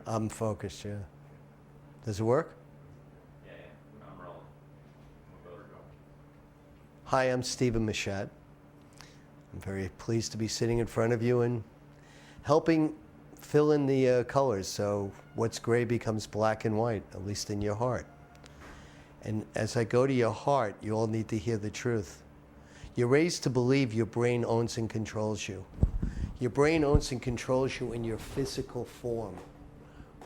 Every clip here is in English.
I'm focused, yeah. Does it work? Yeah, I'm rolling. We'll go. Hi, I'm Stephen Machat. I'm very pleased to be sitting in front of you and helping fill in the colors so what's gray becomes black and white, at least in your heart. And as I go to your heart, you all need to hear the truth. You're raised to believe your brain owns and controls you. Your brain owns and controls you in your physical form.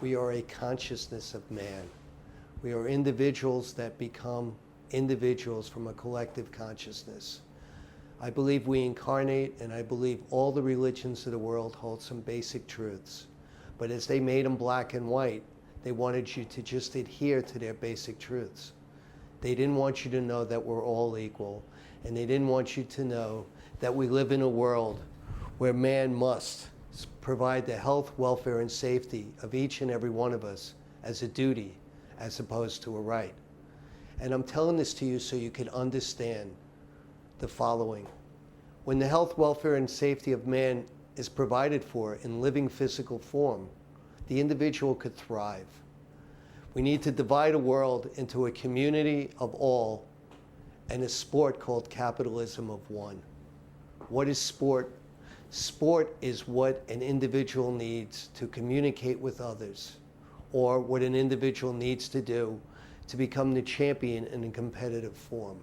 We are a consciousness of man. We are individuals that become individuals from a collective consciousness. I believe we incarnate, and I believe all the religions of the world hold some basic truths. But as they made them black and white, they wanted you to just adhere to their basic truths. They didn't want you to know that we're all equal, and they didn't want you to know that we live in a world where man must provide the health, welfare, and safety of each and every one of us as a duty, as opposed to a right. And I'm telling this to you so you can understand the following. When the health, welfare, and safety of man is provided for in living physical form, the individual could thrive. We need to divide a world into a community of all and a sport called capitalism of one. What is sport? Sport is what an individual needs to communicate with others, or what an individual needs to do to become the champion in a competitive form.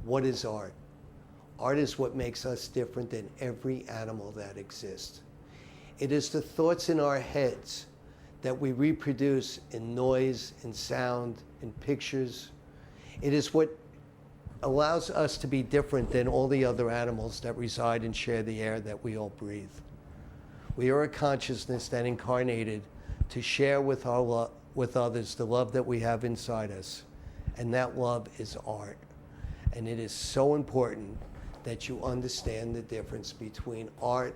What is art? Art is what makes us different than every animal that exists. It is the thoughts in our heads that we reproduce in noise, in sound, in pictures. It is what allows us to be different than all the other animals that reside and share the air that we all breathe. We are a consciousness that incarnated to share with others the love that we have inside us, and that love is art. And it is so important that you understand the difference between art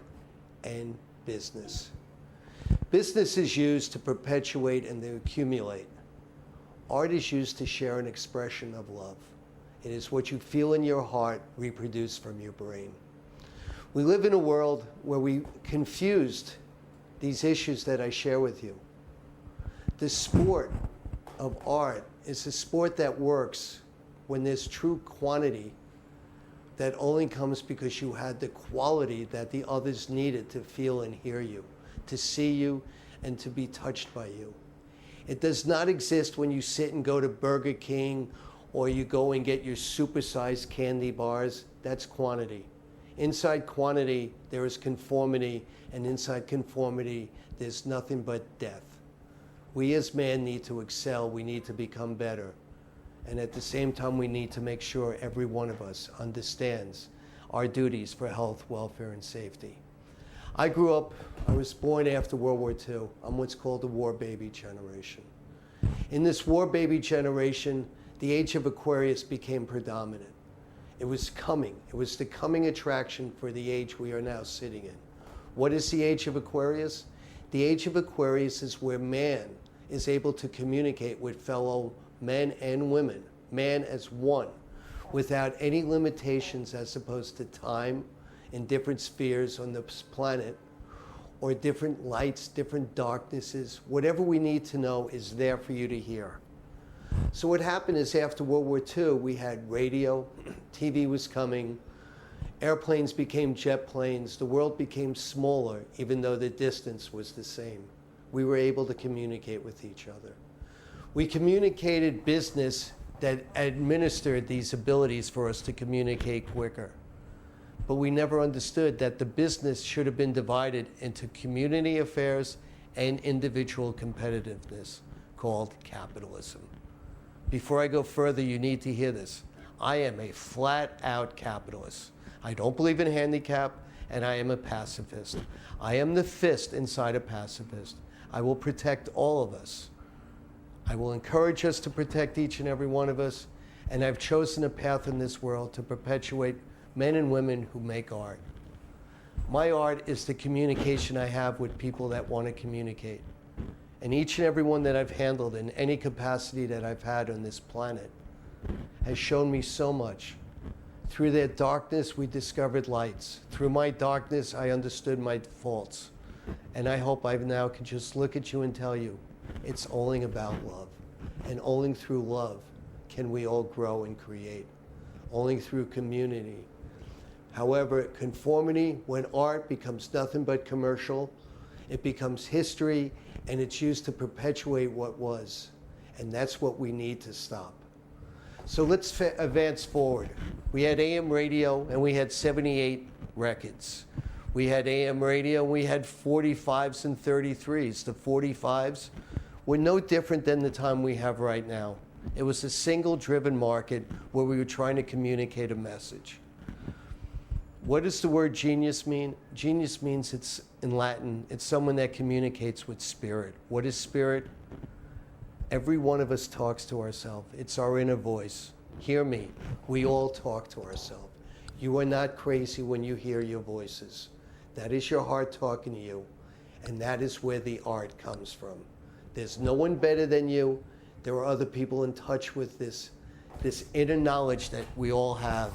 and business. Business is used to perpetuate and to accumulate. Art is used to share an expression of love. It is what you feel in your heart reproduced from your brain. We live in a world where we confused these issues that I share with you. The sport of art is a sport that works when there's true quantity that only comes because you had the quality that the others needed to feel and hear you, to see you, and to be touched by you. It does not exist when you sit and go to Burger King or you go and get your supersized candy bars. That's quantity. Inside quantity, there is conformity, and inside conformity, there's nothing but death. We as man need to excel. We need to become better. And at the same time, we need to make sure every one of us understands our duties for health, welfare, and safety. I was born after World War II. I'm what's called the war baby generation. In this war baby generation, the age of Aquarius became predominant. It was coming. It was the coming attraction for the age we are now sitting in. What is the age of Aquarius? The age of Aquarius is where man is able to communicate with fellow men and women, man as one, without any limitations as opposed to time in different spheres on this planet, or different lights, different darknesses. Whatever we need to know is there for you to hear. So what happened is after World War II, we had radio, TV was coming, airplanes became jet planes, the world became smaller, even though the distance was the same. We were able to communicate with each other. We communicated business that administered these abilities for us to communicate quicker. But we never understood that the business should have been divided into community affairs and individual competitiveness, called capitalism. Before I go further, you need to hear this. I am a flat-out capitalist. I don't believe in handicap, and I am a pacifist. I am the fist inside a pacifist. I will protect all of us. I will encourage us to protect each and every one of us, and I've chosen a path in this world to perpetuate men and women who make art. My art is the communication I have with people that want to communicate. And each and every one that I've handled in any capacity that I've had on this planet has shown me so much. Through their darkness, we discovered lights. Through my darkness, I understood my faults. And I hope I now can just look at you and tell you, it's only about love. And only through love can we all grow and create. Only through community. However, conformity, when art becomes nothing but commercial, it becomes history, and it's used to perpetuate what was. And that's what we need to stop. So let's advance forward. We had AM radio, and we had 78 records. We had AM radio, and we had 45s and 33s. The 45s were no different than the time we have right now. It was a single-driven market where we were trying to communicate a message. What does the word genius mean? Genius means, it's in Latin, it's someone that communicates with spirit. What is spirit? Every one of us talks to ourselves. It's our inner voice. Hear me. We all talk to ourselves. You are not crazy when you hear your voices. That is your heart talking to you, and that is where the art comes from. There's no one better than you. There are other people in touch with this inner knowledge that we all have,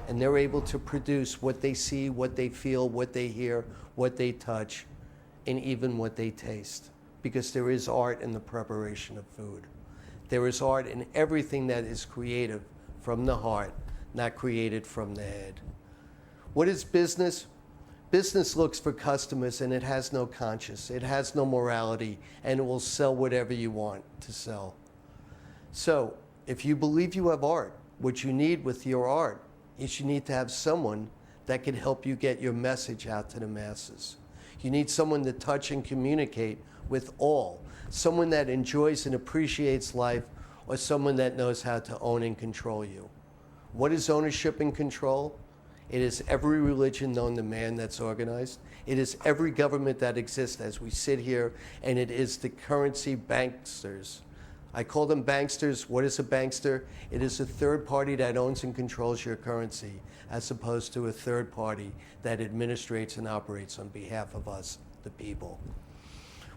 and they're able to produce what they see, what they feel, what they hear, what they touch, and even what they taste. Because there is art in the preparation of food. There is art in everything that is creative from the heart, not created from the head. What is business? Business looks for customers, and it has no conscience. It has no morality, and it will sell whatever you want to sell. So if you believe you have art, what you need with your art is you need to have someone that can help you get your message out to the masses. You need someone to touch and communicate with all. Someone that enjoys and appreciates life, or someone that knows how to own and control you. What is ownership and control? It is every religion known to man that's organized. It is every government that exists as we sit here, and it is the currency banksters. I call them banksters. What is a bankster? It is a third party that owns and controls your currency, as opposed to a third party that administrates and operates on behalf of us, the people.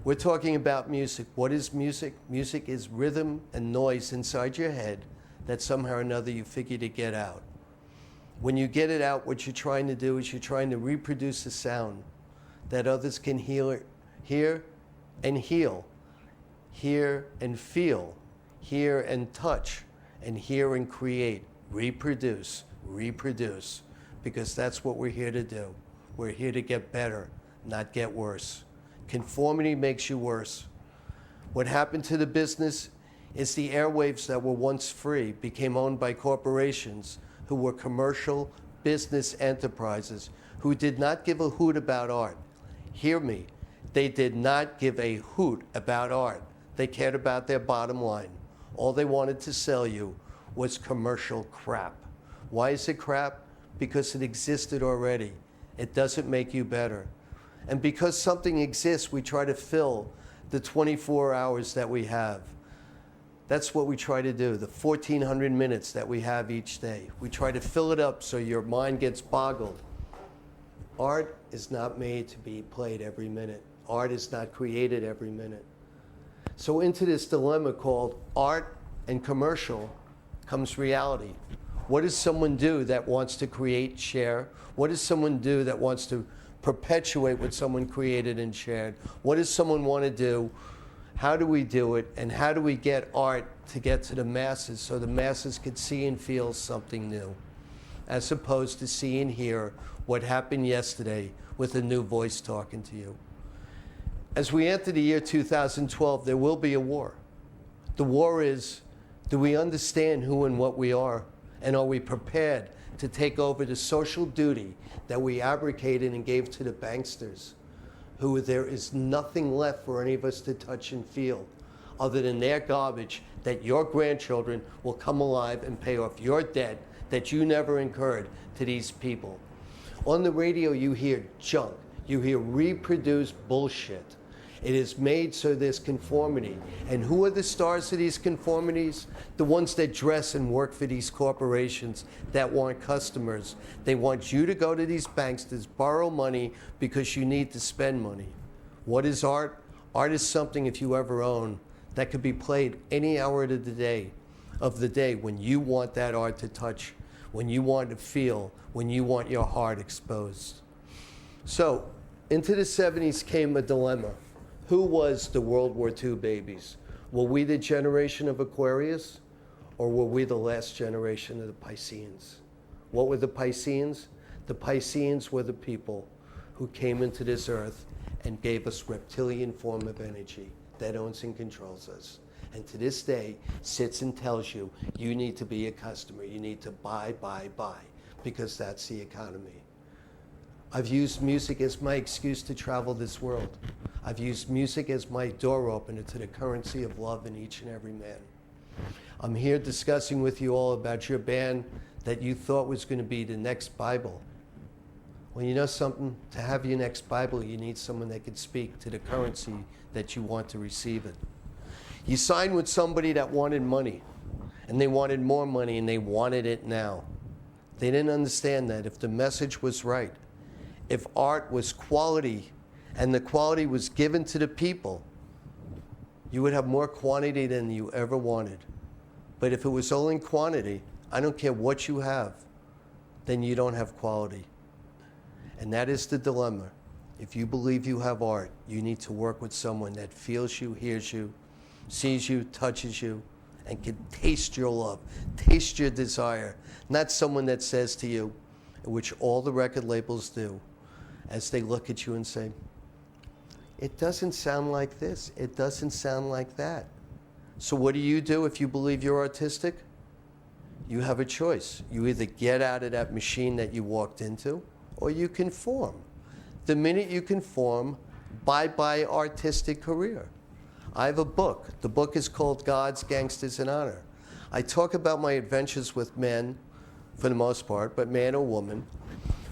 We're talking about music. What is music? Music is rhythm and noise inside your head that somehow or another you figure to get out. When you get it out, what you're trying to do is you're trying to reproduce a sound that others can hear and heal, hear and feel, hear and touch, and hear and create, reproduce, because that's what we're here to do. We're here to get better, not get worse. Conformity makes you worse. What happened to the business is the airwaves that were once free became owned by corporations who were commercial business enterprises who did not give a hoot about art. Hear me. They did not give a hoot about art. They cared about their bottom line. All they wanted to sell you was commercial crap. Why is it crap? Because it existed already. It doesn't make you better. And because something exists, we try to fill the 24 hours that we have. That's what we try to do, the 1,400 minutes that we have each day. We try to fill it up so your mind gets boggled. Art is not made to be played every minute. Art is not created every minute. So into this dilemma called art and commercial comes reality. What does someone do that wants to create, share? What does someone do that wants to perpetuate what someone created and shared? What does someone want to do? How do we do it? And how do we get art to get to the masses so the masses could see and feel something new, as opposed to see and hear what happened yesterday with a new voice talking to you? As we enter the year 2012, there will be a war. The war is, do we understand who and what we are? And are we prepared to take over the social duty that we abrogated and gave to the banksters, who there is nothing left for any of us to touch and feel other than their garbage, that your grandchildren will come alive and pay off your debt that you never incurred to these people. On the radio, you hear junk. You hear reproduced bullshit. It is made so there's conformity. And who are the stars of these conformities? The ones that dress and work for these corporations that want customers. They want you to go to these banks to borrow money because you need to spend money. What is art? Art is something, if you ever own, that could be played any hour of the day when you want that art to touch, when you want to feel, when you want your heart exposed. So, Into the 70s came a dilemma. Who was the World War II babies? Were we the generation of Aquarius, or were we the last generation of the Pisceans? What were the Pisceans? The Pisceans were the people who came into this earth and gave us reptilian form of energy that owns and controls us. And to this day, sits and tells you, you need to be a customer. You need to buy, because that's the economy. I've used music as my excuse to travel this world. I've used music as my door opener to the currency of love in each and every man. I'm here discussing with you all about your band that you thought was going to be the next Bible. Well, you know something? To have your next Bible, you need someone that can speak to the currency that you want to receive it. You signed with somebody that wanted money, and they wanted more money, and they wanted it now. They didn't understand that if the message was right, if art was quality, and the quality was given to the people, you would have more quantity than you ever wanted. But if it was only quantity, I don't care what you have, then you don't have quality. And that is the dilemma. If you believe you have art, you need to work with someone that feels you, hears you, sees you, touches you, and can taste your love, taste your desire. Not someone that says to you, which all the record labels do, as they look at you and say, it doesn't sound like this, it doesn't sound like that. So what do you do if you believe you're artistic? You have a choice. You either get out of that machine that you walked into, or you conform. The minute you conform, bye-bye artistic career. I have a book. The book is called Gods, Gangsters, and Honor. I talk about my adventures with men, for the most part, but man or woman,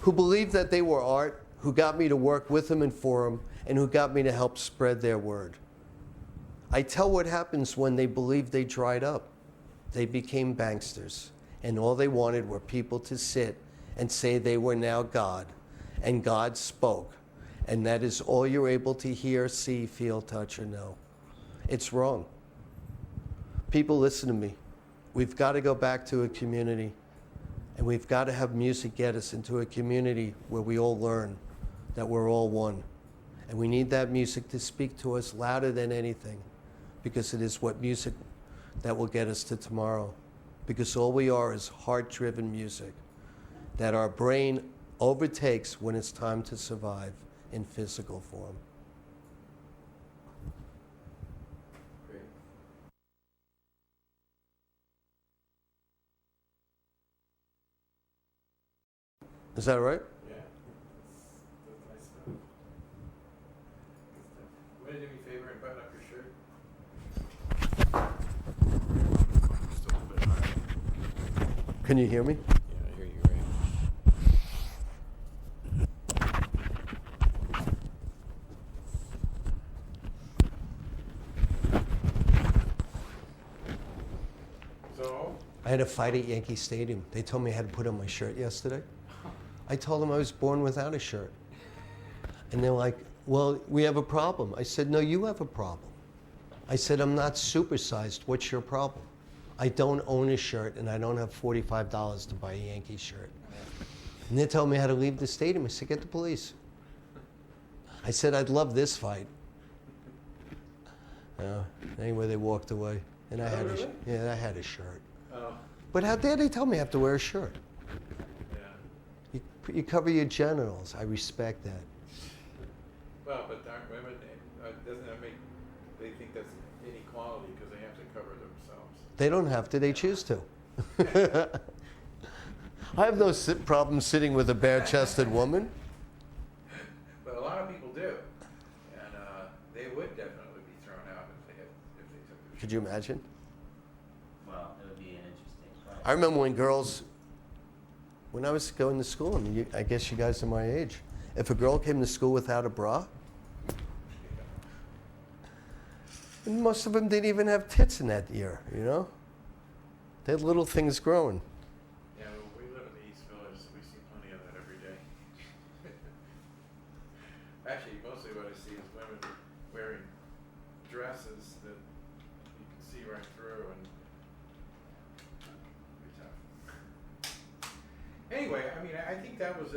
who believed that they were art, who got me to work with them and for them, and who got me to help spread their word. I tell what happens when they believed they dried up. They became banksters, and all they wanted were people to sit and say they were now God, and God spoke, and that is all you're able to hear, see, feel, touch, or know. It's wrong. People, listen to me. We've got to go back to a community, and we've got to have music get us into a community where we all learn that we're all one. And we need that music to speak to us louder than anything, because it is what music that will get us to tomorrow. Because all we are is heart-driven music that our brain overtakes when it's time to survive in physical form. Great. Is that right? Yeah. That's nice stuff. Good stuff. You want to do me a favor and button up your shirt? Just a little bit higher. Can you hear me? Yeah, I hear you great. So? I had a fight at Yankee Stadium. They told me I had to put on my shirt yesterday. I told them I was born without a shirt. And they're like, well, we have a problem. I said, no, you have a problem. I said, I'm not supersized. What's your problem? I don't own a shirt, and I don't have $45 to buy a Yankee shirt. And they told me how to leave the stadium. I said, get the police. I said, I'd love this fight. Anyway, they walked away. And I had really? I had a shirt. Oh, But how dare they tell me I have to wear a shirt? yeah. You cover your genitals. I respect that. Well, but aren't women, doesn't that make, they think that's inequality because they have to cover themselves? They don't have to. They choose to. I have no problem sitting with a bare-chested woman. But a lot of people do. And they would definitely be thrown out if they took their Could you imagine? Well, it would be an interesting fight. I remember when I was going to school, I mean, I guess you guys are my age. If a girl came to school without a bra, and most of them didn't even have tits in that year, you know? They had little things growing. Yeah, well, we live in the East Village, so we see plenty of that every day. Actually, mostly what I see is women wearing dresses that you can see right through and pretty tough. Anyway, I mean, I think that was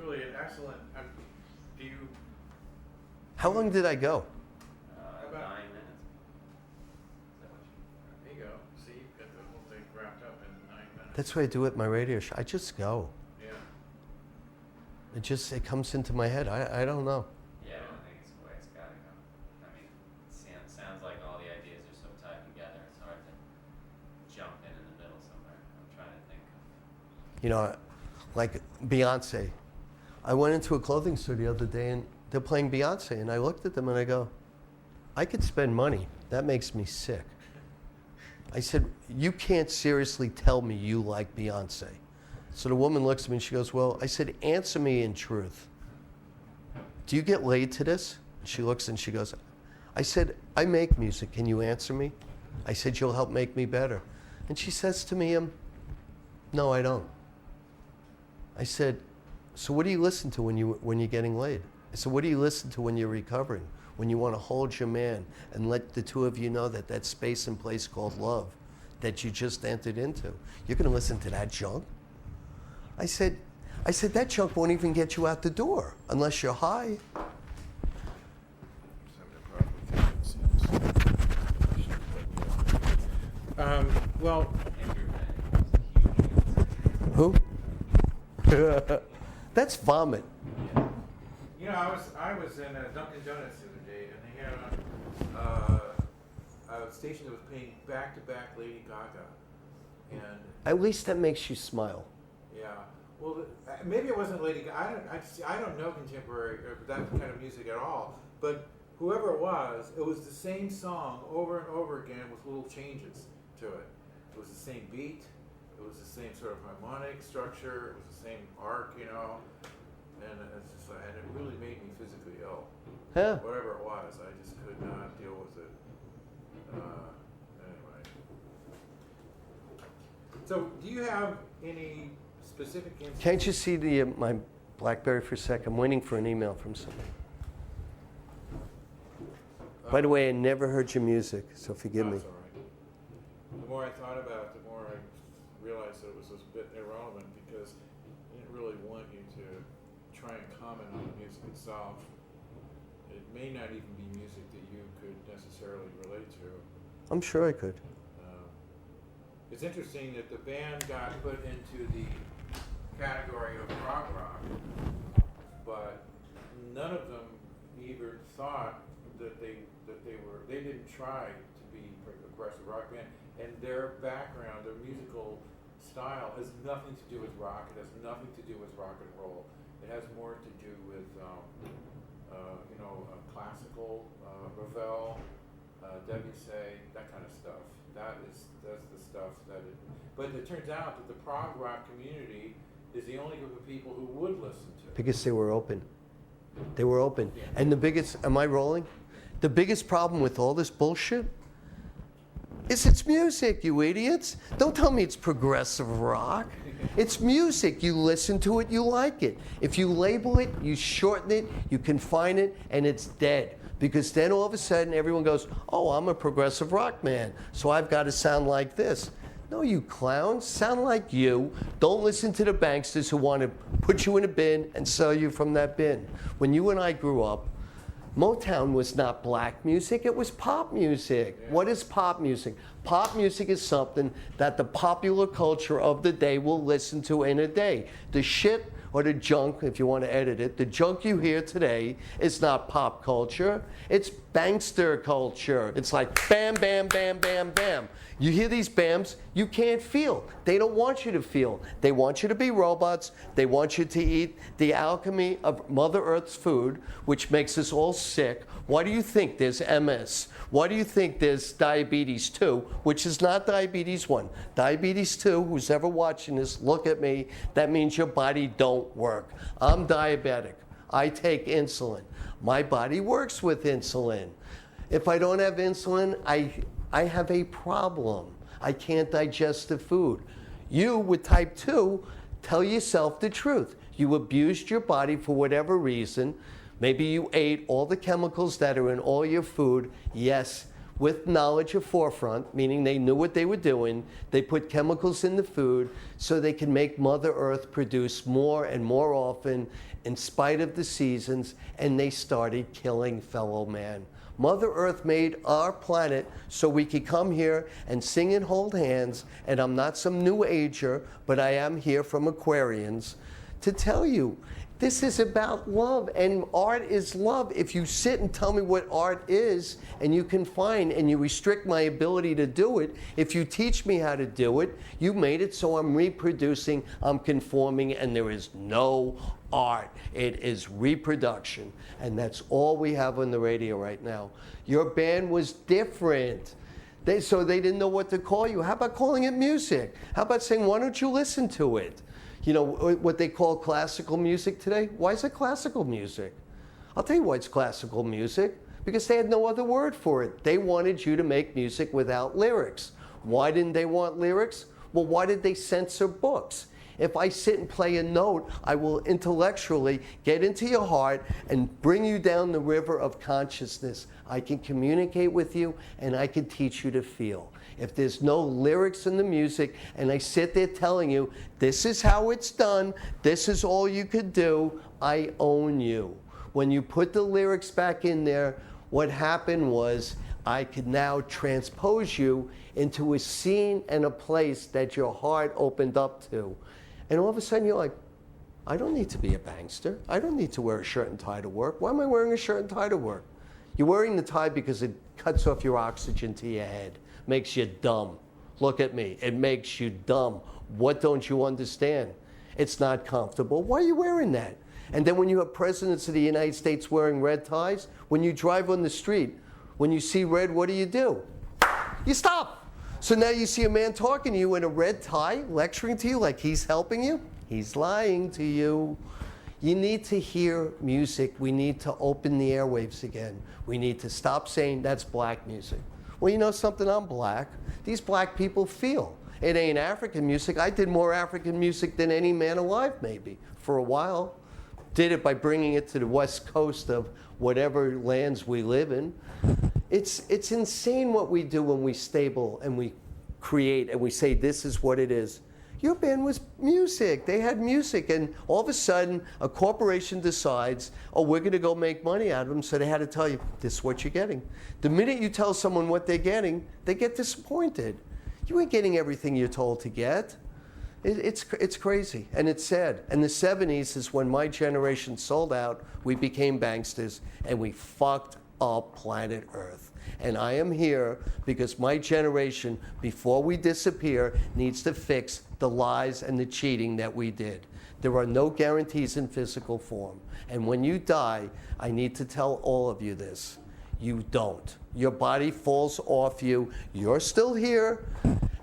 really an excellent Do you? How long did I go? About- 9 minutes. Is that what There you go. See, you've got the whole thing wrapped up in 9 minutes. That's what I do at my radio show. I just go. Yeah. It comes into my head. I don't know. Yeah, I think it's the way it's gotta go. I mean, it sounds like all the ideas are so tied together, it's hard to jump in the middle somewhere. I'm trying to think of. You know, like Beyonce. I went into a clothing store the other day and they're playing Beyonce, and I looked at them and I go, I could spend money. That makes me sick. I said, you can't seriously tell me you like Beyonce. So the woman looks at me and she goes, well, I said, answer me in truth. Do you get laid to this? She looks and she goes, I said, I make music. Can you answer me? I said, you'll help make me better. And she says to me, no, I don't. I said, so what do you listen to when you're getting laid? I said, what do you listen to when you're recovering? When you want to hold your man and let the two of you know that space and place called love that you just entered into. You're going to listen to that junk? I said, that junk won't even get you out the door unless you're high. Well, Who? That's vomit. you know, I was in Dunkin' Donuts the other day, and they had a station that was playing back-to-back Lady Gaga, and At least that makes you smile. yeah, well, maybe it wasn't Lady Gaga. I don't know contemporary or that kind of music at all, but whoever it was the same song over and over again with little changes to it. It was the same beat. It was the same sort of harmonic structure. It was the same arc, you know, and it's just like, and it really made me physically ill. Huh? Whatever it was, I just could not deal with it. Anyway, so do you have any specific instances? Can't you see my BlackBerry for a sec? I'm waiting for an email from somebody. By the way, I never heard your music, so forgive me. That's all right. The more I thought about it, the more I realized that it was a bit irrelevant because I didn't really want you to try and comment on the music itself. It may not even be music that you could necessarily relate to. I'm sure I could. It's interesting that the band got put into the category of prog rock, but none of them even thought that they didn't try to be a progressive rock band, and their background, their musical style has nothing to do with rock. It has nothing to do with rock and roll. It has more to do with classical, Ravel, Debussy, that kind of stuff. That's the stuff that it. But it turns out that the prog rock community is the only group of people who would listen to it. Because they were open. They were open. And the biggest, am I rolling? The biggest problem with all this bullshit is it's music, you idiots. Don't tell me it's progressive rock. It's music. You listen to it, you like it. If you label it, you shorten it, you confine it, and it's dead. Because then all of a sudden everyone goes, oh, I'm a progressive rock man, so I've got to sound like this. No, you clowns, sound like you. Don't listen to the banksters who want to put you in a bin and sell you from that bin. When you and I grew up, Motown was not black music, it was pop music. Yeah. What is pop music? Pop music is something that the popular culture of the day will listen to in a day. The shit or the junk, if you want to edit it, the junk you hear today is not pop culture, it's bankster culture. It's like bam, bam, bam, bam, bam. You hear these bams, you can't feel. They don't want you to feel. They want you to be robots. They want you to eat the alchemy of Mother Earth's food, which makes us all sick. Why do you think there's MS? Why do you think there's diabetes 2, which is not diabetes 1? Diabetes 2, who's ever watching this, look at me. That means your body don't work. I'm diabetic. I take insulin. My body works with insulin. If I don't have insulin, I have a problem. I can't digest the food. You, with type 2, tell yourself the truth. You abused your body for whatever reason. Maybe you ate all the chemicals that are in all your food. Yes, with knowledge of forefront, meaning they knew what they were doing. They put chemicals in the food so they can make Mother Earth produce more and more often in spite of the seasons, and they started killing fellow man. Mother Earth made our planet so we could come here and sing and hold hands, and I'm not some new ager, but I am here from Aquarians to tell you, this is about love, and art is love. If you sit and tell me what art is, and you can find, and you restrict my ability to do it, if you teach me how to do it, you made it so I'm reproducing, I'm conforming, and there is no art. It is reproduction, and that's all we have on the radio right now. Your band was different. So they didn't know what to call you. How about calling it music? How about saying, why don't you listen to it? You know, what they call classical music today? Why is it classical music? I'll tell you why it's classical music. Because they had no other word for it. They wanted you to make music without lyrics. Why didn't they want lyrics? Well, why did they censor books? If I sit and play a note, I will intellectually get into your heart and bring you down the river of consciousness. I can communicate with you, and I can teach you to feel. If there's no lyrics in the music, and I sit there telling you, this is how it's done, this is all you could do, I own you. When you put the lyrics back in there, what happened was I could now transpose you into a scene and a place that your heart opened up to. And all of a sudden you're like, I don't need to be a bankster. I don't need to wear a shirt and tie to work. Why am I wearing a shirt and tie to work? You're wearing the tie because it cuts off your oxygen to your head, makes you dumb. Look at me, it makes you dumb. What don't you understand? It's not comfortable. Why are you wearing that? And then when you have presidents of the United States wearing red ties, when you drive on the street, when you see red, what do? You stop. So now you see a man talking to you in a red tie, lecturing to you like he's helping you. He's lying to you. You need to hear music. We need to open the airwaves again. We need to stop saying that's black music. Well, you know something? I'm black. These black people feel. It ain't African music. I did more African music than any man alive, maybe, for a while. Did it by bringing it to the west coast of whatever lands we live in. It's insane what we do when we stable and we create and we say this is what it is. Your band was music. They had music, and all of a sudden a corporation decides, oh, we're going to go make money out of them, so they had to tell you, this is what you're getting. The minute you tell someone what they're getting, they get disappointed. You ain't getting everything you're told to get. It's crazy, and it's sad. And the 70s is when my generation sold out, we became banksters, and we fucked up planet Earth. And I am here because my generation, before we disappear, needs to fix the lies and the cheating that we did. There are no guarantees in physical form. And when you die, I need to tell all of you this. You don't. Your body falls off you. You're still here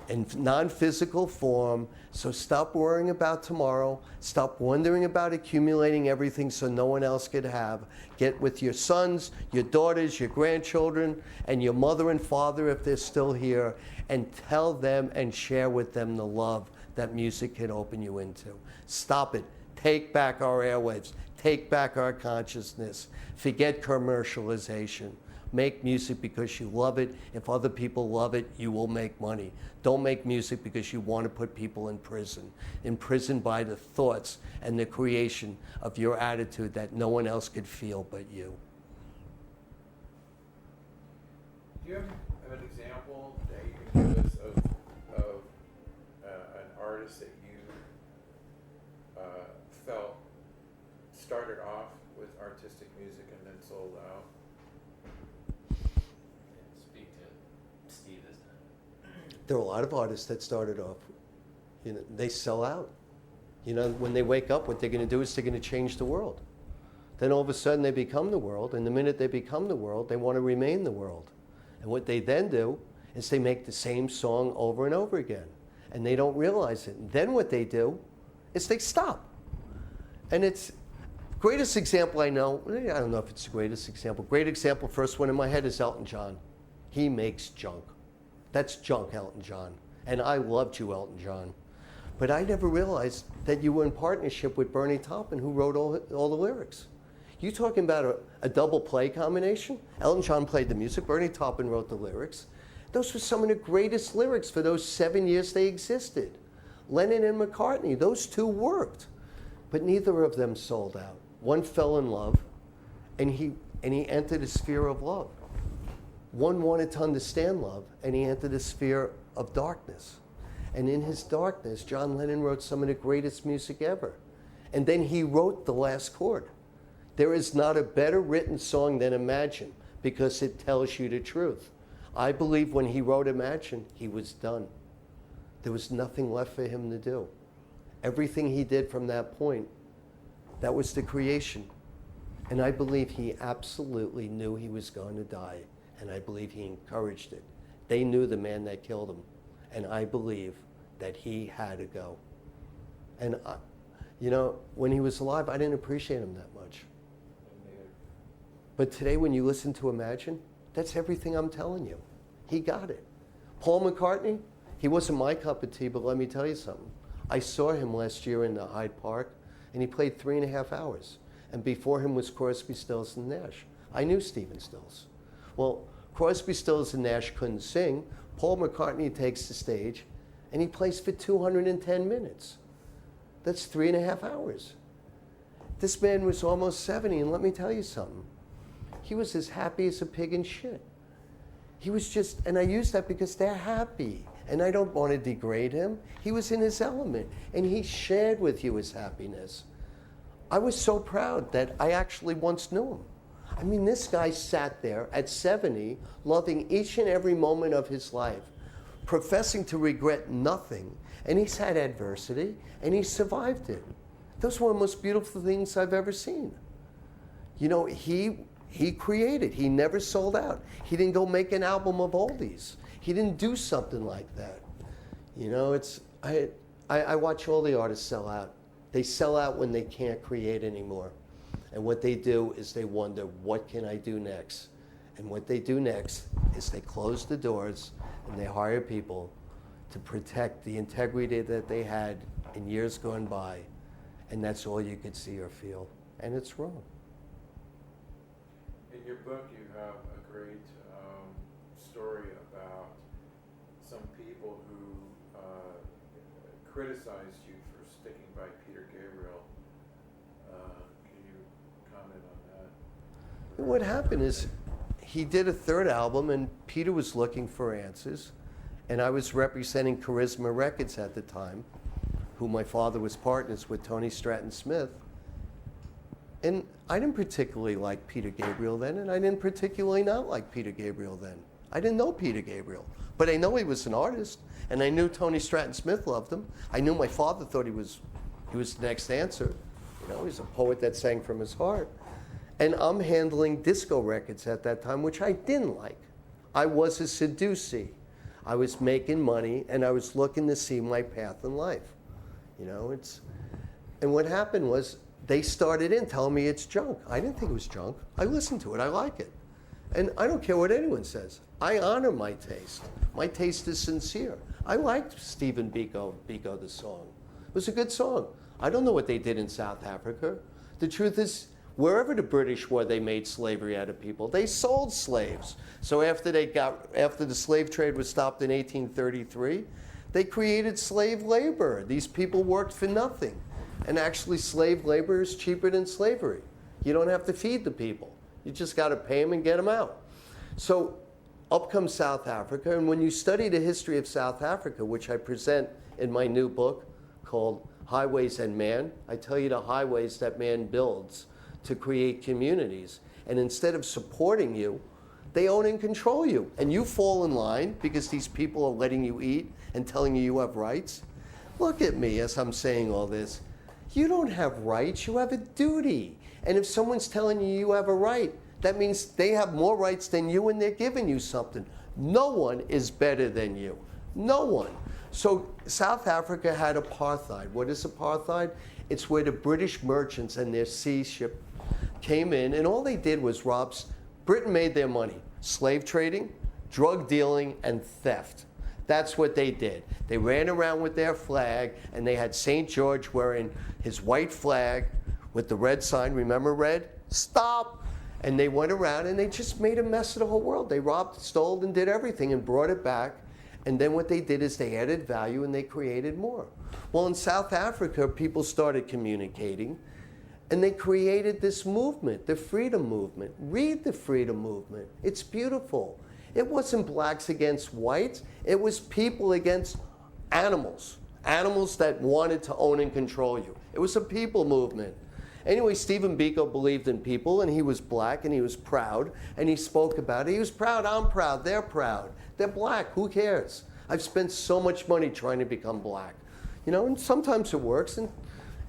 in non-physical form. So stop worrying about tomorrow. Stop wondering about accumulating everything so no one else could have. Get with your sons, your daughters, your grandchildren, and your mother and father if they're still here, and tell them and share with them the love that music can open you into. Stop it. Take back our airwaves. Take back our consciousness. Forget commercialization. Make music because you love it. If other people love it, you will make money. Don't make music because you want to put people in prison. Imprisoned by the thoughts and the creation of your attitude that no one else could feel but you. Do you have an example that you can give us of an artist that you felt started off with artistic music and then sold out? Speak to Steve this time. There are a lot of artists that started off, they sell out. When they wake up, what they're going to do is they're going to change the world. Then all of a sudden they become the world, and the minute they become the world, they want to remain the world. And what they then do is they make the same song over and over again, and they don't realize it. And then what they do is they stop. And it's greatest example I know, I don't know if it's the greatest example. Great example, first one in my head is Elton John. He makes junk. That's junk, Elton John. And I loved you, Elton John. But I never realized that you were in partnership with Bernie Taupin, who wrote all the lyrics. You talking about a double play combination? Elton John played the music, Bernie Taupin wrote the lyrics. Those were some of the greatest lyrics for those 7 years they existed. Lennon and McCartney, those two worked. But neither of them sold out. One fell in love, and he entered a sphere of love. One wanted to understand love, and he entered a sphere of darkness. And in his darkness, John Lennon wrote some of the greatest music ever. And then he wrote the last chord. There is not a better written song than Imagine, because it tells you the truth. I believe when he wrote Imagine, he was done. There was nothing left for him to do. Everything he did from that point, that was the creation. And I believe he absolutely knew he was going to die. And I believe he encouraged it. They knew the man that killed him. And I believe that he had to go. And, when he was alive, I didn't appreciate him that much. But today, when you listen to Imagine, that's everything I'm telling you. He got it. Paul McCartney, he wasn't my cup of tea, but let me tell you something. I saw him last year in the Hyde Park, and he played 3.5 hours. And before him was Crosby, Stills, and Nash. I knew Stephen Stills. Well, Crosby, Stills, and Nash couldn't sing. Paul McCartney takes the stage, and he plays for 210 minutes. That's 3.5 hours. This man was almost 70, and let me tell you something. He was as happy as a pig in shit. He was just, and I use that because they're happy, and I don't want to degrade him. He was in his element, and he shared with you his happiness. I was so proud that I actually once knew him. I mean, this guy sat there at 70, loving each and every moment of his life, professing to regret nothing, and he's had adversity, and he survived it. Those were the most beautiful things I've ever seen. He created. He never sold out. He didn't go make an album of oldies. He didn't do something like that. I watch all the artists sell out. They sell out when they can't create anymore. And what they do is they wonder, what can I do next? And what they do next is they close the doors and they hire people to protect the integrity that they had in years gone by. And that's all you could see or feel. And it's wrong. In your book, you have a great story about some people who criticized you for sticking by Peter Gabriel. Can you comment on that? What happened is he did a third album, and Peter was looking for answers, and I was representing Charisma Records at the time, who my father was partners with, Tony Stratton Smith. And I didn't particularly like Peter Gabriel then, and I didn't particularly not like Peter Gabriel then. I didn't know Peter Gabriel, but I know he was an artist, and I knew Tony Stratton Smith loved him. I knew my father thought he was the next answer. He's a poet that sang from his heart. And I'm handling disco records at that time, which I didn't like. I was a seducee. I was making money, and I was looking to see my path in life. And what happened was, they started in telling me it's junk. I didn't think it was junk. I listened to it. I like it. And I don't care what anyone says. I honor my taste. My taste is sincere. I liked Stephen Biko, the song. It was a good song. I don't know what they did in South Africa. The truth is, wherever the British were, they made slavery out of people. They sold slaves. So after the slave trade was stopped in 1833, they created slave labor. These people worked for nothing. And actually, slave labor is cheaper than slavery. You don't have to feed the people. You just got to pay them and get them out. So up comes South Africa. And when you study the history of South Africa, which I present in my new book called Highways and Man, I tell you the highways that man builds to create communities. And instead of supporting you, they own and control you. And you fall in line because these people are letting you eat and telling you have rights. Look at me as I'm saying all this. You don't have rights, you have a duty. And if someone's telling you you have a right, that means they have more rights than you and they're giving you something. No one is better than you. No one. So South Africa had apartheid. What is apartheid? It's where the British merchants and their sea ship came in, and all they did was rob. Britain made their money. Slave trading, drug dealing, and theft. That's what they did. They ran around with their flag, and they had St. George wearing his white flag with the red sign. Remember red? stop. And they went around and they just made a mess of the whole world. They robbed, stole, and did everything and brought it back. And then what they did is they added value and they created more. Well, in South Africa, people started communicating and they created this movement, the freedom movement. Read the freedom movement. It's beautiful. It wasn't blacks against whites. It was people against animals. Animals that wanted to own and control you. It was a people movement. Anyway, Stephen Biko believed in people, and he was black, and he was proud, and he spoke about it. He was proud, I'm proud, they're proud. They're black, who cares? I've spent so much money trying to become black. You know, and sometimes it works, and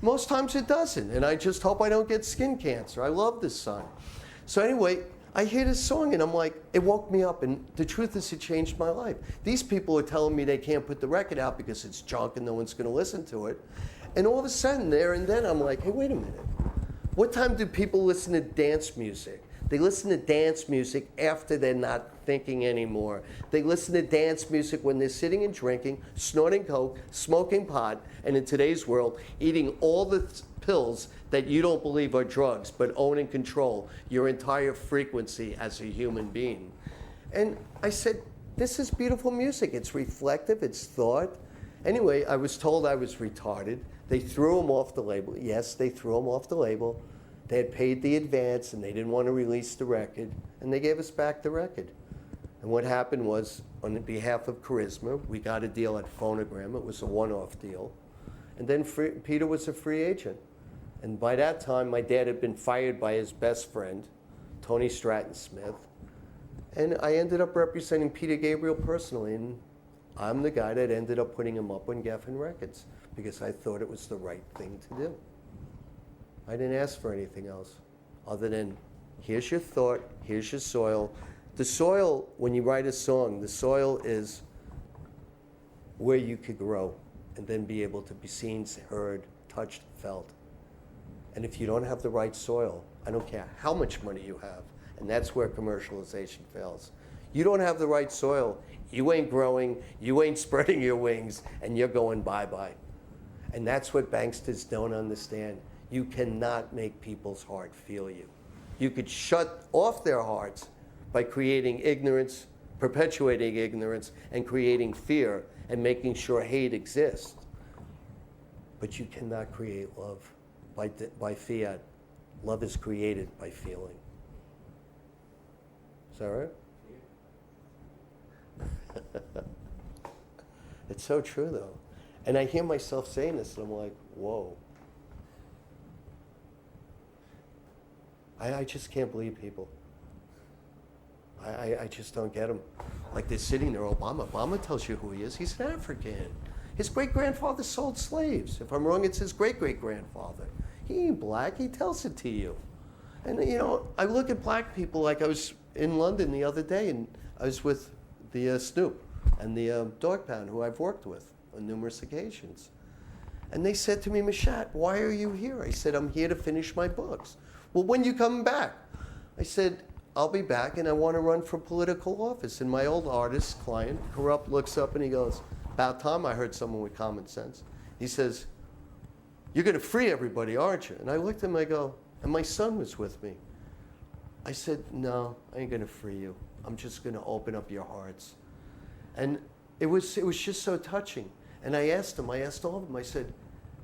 most times it doesn't. And I just hope I don't get skin cancer. I love this sun. So anyway, I hear this song, and I'm like, it woke me up, and the truth is it changed my life. These people are telling me they can't put the record out because it's junk and no one's going to listen to it. And all of a sudden, there and then, I'm like, hey, wait a minute. What time do people listen to dance music? They listen to dance music after they're not thinking anymore. They listen to dance music when they're sitting and drinking, snorting coke, smoking pot, and in today's world, eating all the pills that you don't believe are drugs, but own and control your entire frequency as a human being. And I said, this is beautiful music. It's reflective, it's thought. Anyway, I was told I was retarded. They threw him off the label. Yes, they threw him off the label. They had paid the advance and they didn't want to release the record, and they gave us back the record. And what happened was, on behalf of Charisma, we got a deal at Phonogram. It was a one-off deal. And then Peter was a free agent. And by that time, my dad had been fired by his best friend, Tony Stratton Smith. And I ended up representing Peter Gabriel personally, and I'm the guy that ended up putting him up on Geffen Records because I thought it was the right thing to do. I didn't ask for anything else other than, here's your thought, here's your soil. The soil, when you write a song, the soil is where you could grow and then be able to be seen, heard, touched, felt. And if you don't have the right soil, I don't care how much money you have, and that's where commercialization fails. You don't have the right soil, you ain't growing, you ain't spreading your wings, and you're going bye-bye. And that's what banksters don't understand. You cannot make people's heart feel you. You could shut off their hearts by creating ignorance, perpetuating ignorance, and creating fear, and making sure hate exists. But you cannot create love by fiat. Love is created by feeling. Is that right? It's so true, though. And I hear myself saying this, and I'm like, whoa. I just can't believe people. I just don't get them. Like they're sitting there, Obama tells you who he is. He's an African. His great-grandfather sold slaves. If I'm wrong, it's his great-great-grandfather. He ain't black, he tells it to you. And you know, I look at black people like I was in London the other day, and I was with the Snoop and the Dog Pound, who I've worked with on numerous occasions. And they said to me, Machat, why are you here? I said, I'm here to finish my books. Well, when you coming back? I said, I'll be back, and I want to run for political office. And my old artist client, Corrupt, looks up and he goes, about time I heard someone with common sense. He says, you're going to free everybody, aren't you? And I looked at him, I go, and my son was with me. I said, no, I ain't going to free you. I'm just going to open up your hearts. And it was just so touching. And I asked all of them, I said,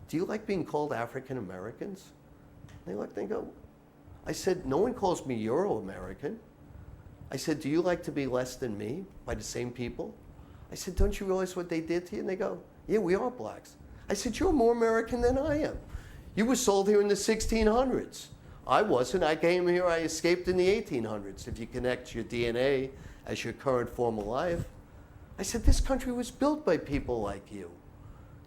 do you like being called African Americans? They looked and go, I said, no one calls me Euro-American. I said, do you like to be less than me by the same people? I said, don't you realize what they did to you? And they go, yeah, we are blacks. I said, you're more American than I am. You were sold here in the 1600s. I wasn't. I came here, I escaped in the 1800s, if you connect your DNA as your current form of life. I said, this country was built by people like you.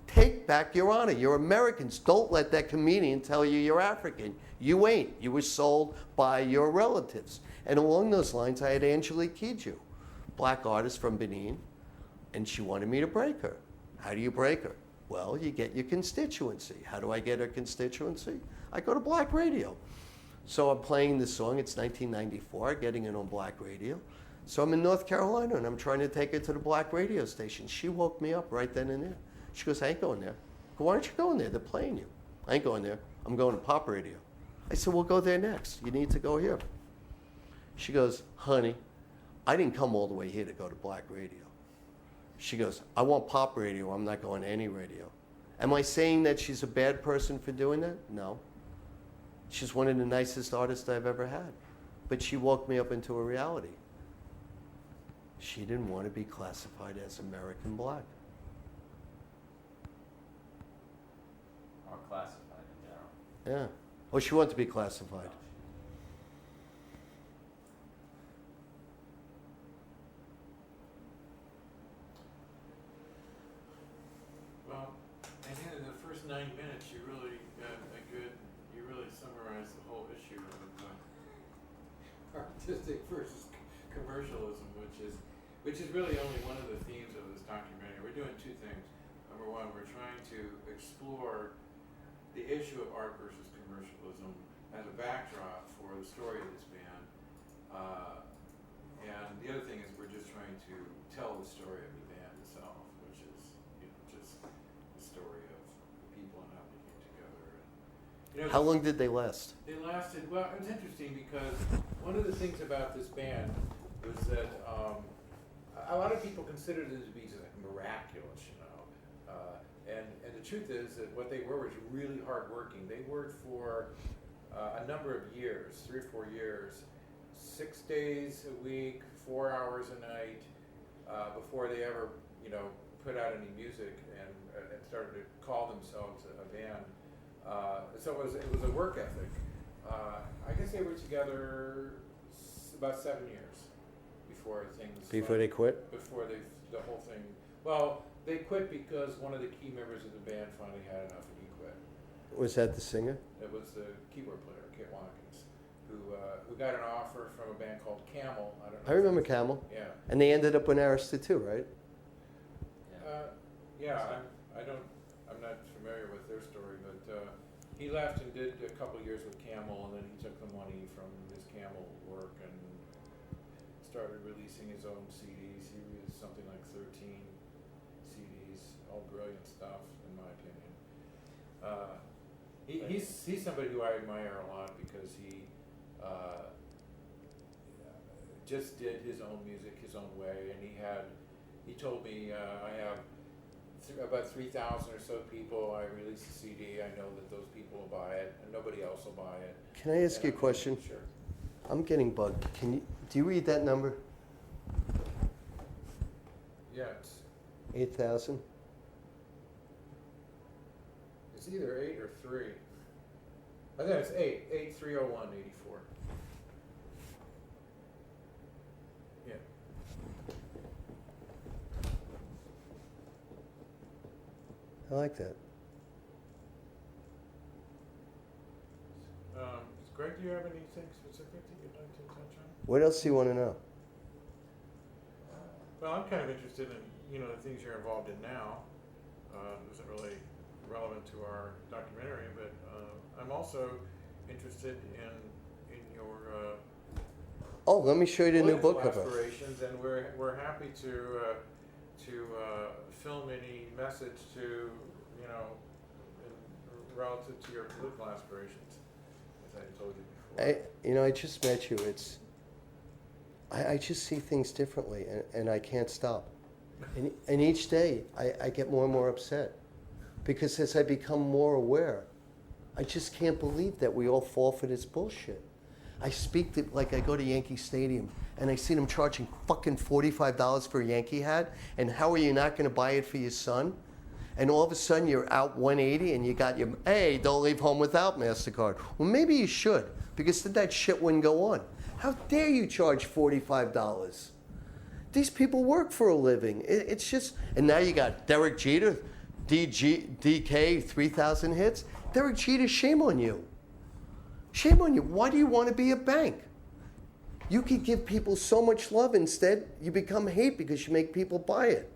Take back your honor. You're Americans. Don't let that comedian tell you you're African. You ain't. You were sold by your relatives. And along those lines, I had Angelique Kidjo, black artist from Benin, and she wanted me to break her. How do you break her? Well, you get your constituency. How do I get her constituency? I go to black radio. So I'm playing this song. It's 1994, getting it on black radio. So I'm in North Carolina, and I'm trying to take her to the black radio station. She woke me up right then and there. She goes, I ain't going there. I go, why aren't you going there? They're playing you. I ain't going there. I'm going to pop radio. I said, well, go there next. You need to go here. She goes, honey, I didn't come all the way here to go to black radio. She goes, I want pop radio. I'm not going to any radio. Am I saying that she's a bad person for doing that? No. She's one of the nicest artists I've ever had. But she woke me up into a reality. She didn't want to be classified as American black. Or classified in general. Yeah. Oh, she wanted to be classified. Well, I think in the first 9 minutes, you really got a good, you really summarized the whole issue of artistic versus commercialism, which is really only one of the themes of this documentary. We're doing two things. Number one, we're trying to explore the issue of art versus commercialism as a backdrop for the story of this band. And the other thing is we're just trying to tell the story of the band itself, which is, you know, just the story of the people and how they came together. And, you know, How long did they last? they lasted, well, it was interesting because one of the things about this band was that a lot of people considered it to be just like miraculous, you know. And the truth is that what they were was really hardworking. They worked for a number of years, 3 or 4 years, 6 days a week, 4 hours a night, before they ever, you know, put out any music and started to call themselves a band. So it was a work ethic. I guess they were together about 7 years before things. Before they quit? Before the whole thing. Well, they quit because one of the key members of the band finally had enough and he quit. Was that the singer? It was the keyboard player, Kit Watkins, who got an offer from a band called Camel. I don't know. I remember Camel. Yeah. And they ended up with Arista too, right? Yeah, I'm not familiar with their story, but he left and did a couple years with Camel, and then he took the money from his Camel work and started releasing his own CDs. He released something like 13 CDs, all brilliant stuff, in my opinion. He's somebody who I admire a lot because he just did his own music his own way, and he told me, I have about 3,000 or so people. I release a CD. I know that those people will buy it, and nobody else will buy it. Can I ask you a question? Sure. I'm getting bugged. Do you read that number? Yeah, 8,000? it's either 8 or 3. I think it's 8,301, 84. Yeah. I like that. Greg, do you have anything specific that you'd like to touch on? What else do you want to know? Well, I'm kind of interested in, you know, the things you're involved in now. Isn't really relevant to our documentary, but I'm also interested in your Oh, let me show you the new book political cover. aspirations, and we're happy to film any message to, you know, relative to your political aspirations, as I told you before. I just met you. I just see things differently, and I can't stop. And each day, I get more and more upset. Because as I become more aware, I just can't believe that we all fall for this bullshit. I I go to Yankee Stadium, and I see them charging fucking $45 for a Yankee hat, and how are you not going to buy it for your son? And all of a sudden, you're out 180, and you got your, hey, don't leave home without MasterCard. Well, maybe you should, because then that shit wouldn't go on. How dare you charge $45? These people work for a living. It's just, and now you got Derek Jeter, DK, 3,000 hits. Derek Jeter, shame on you. Shame on you. Why do you want to be a bank? You could give people so much love. Instead, you become hate because you make people buy it.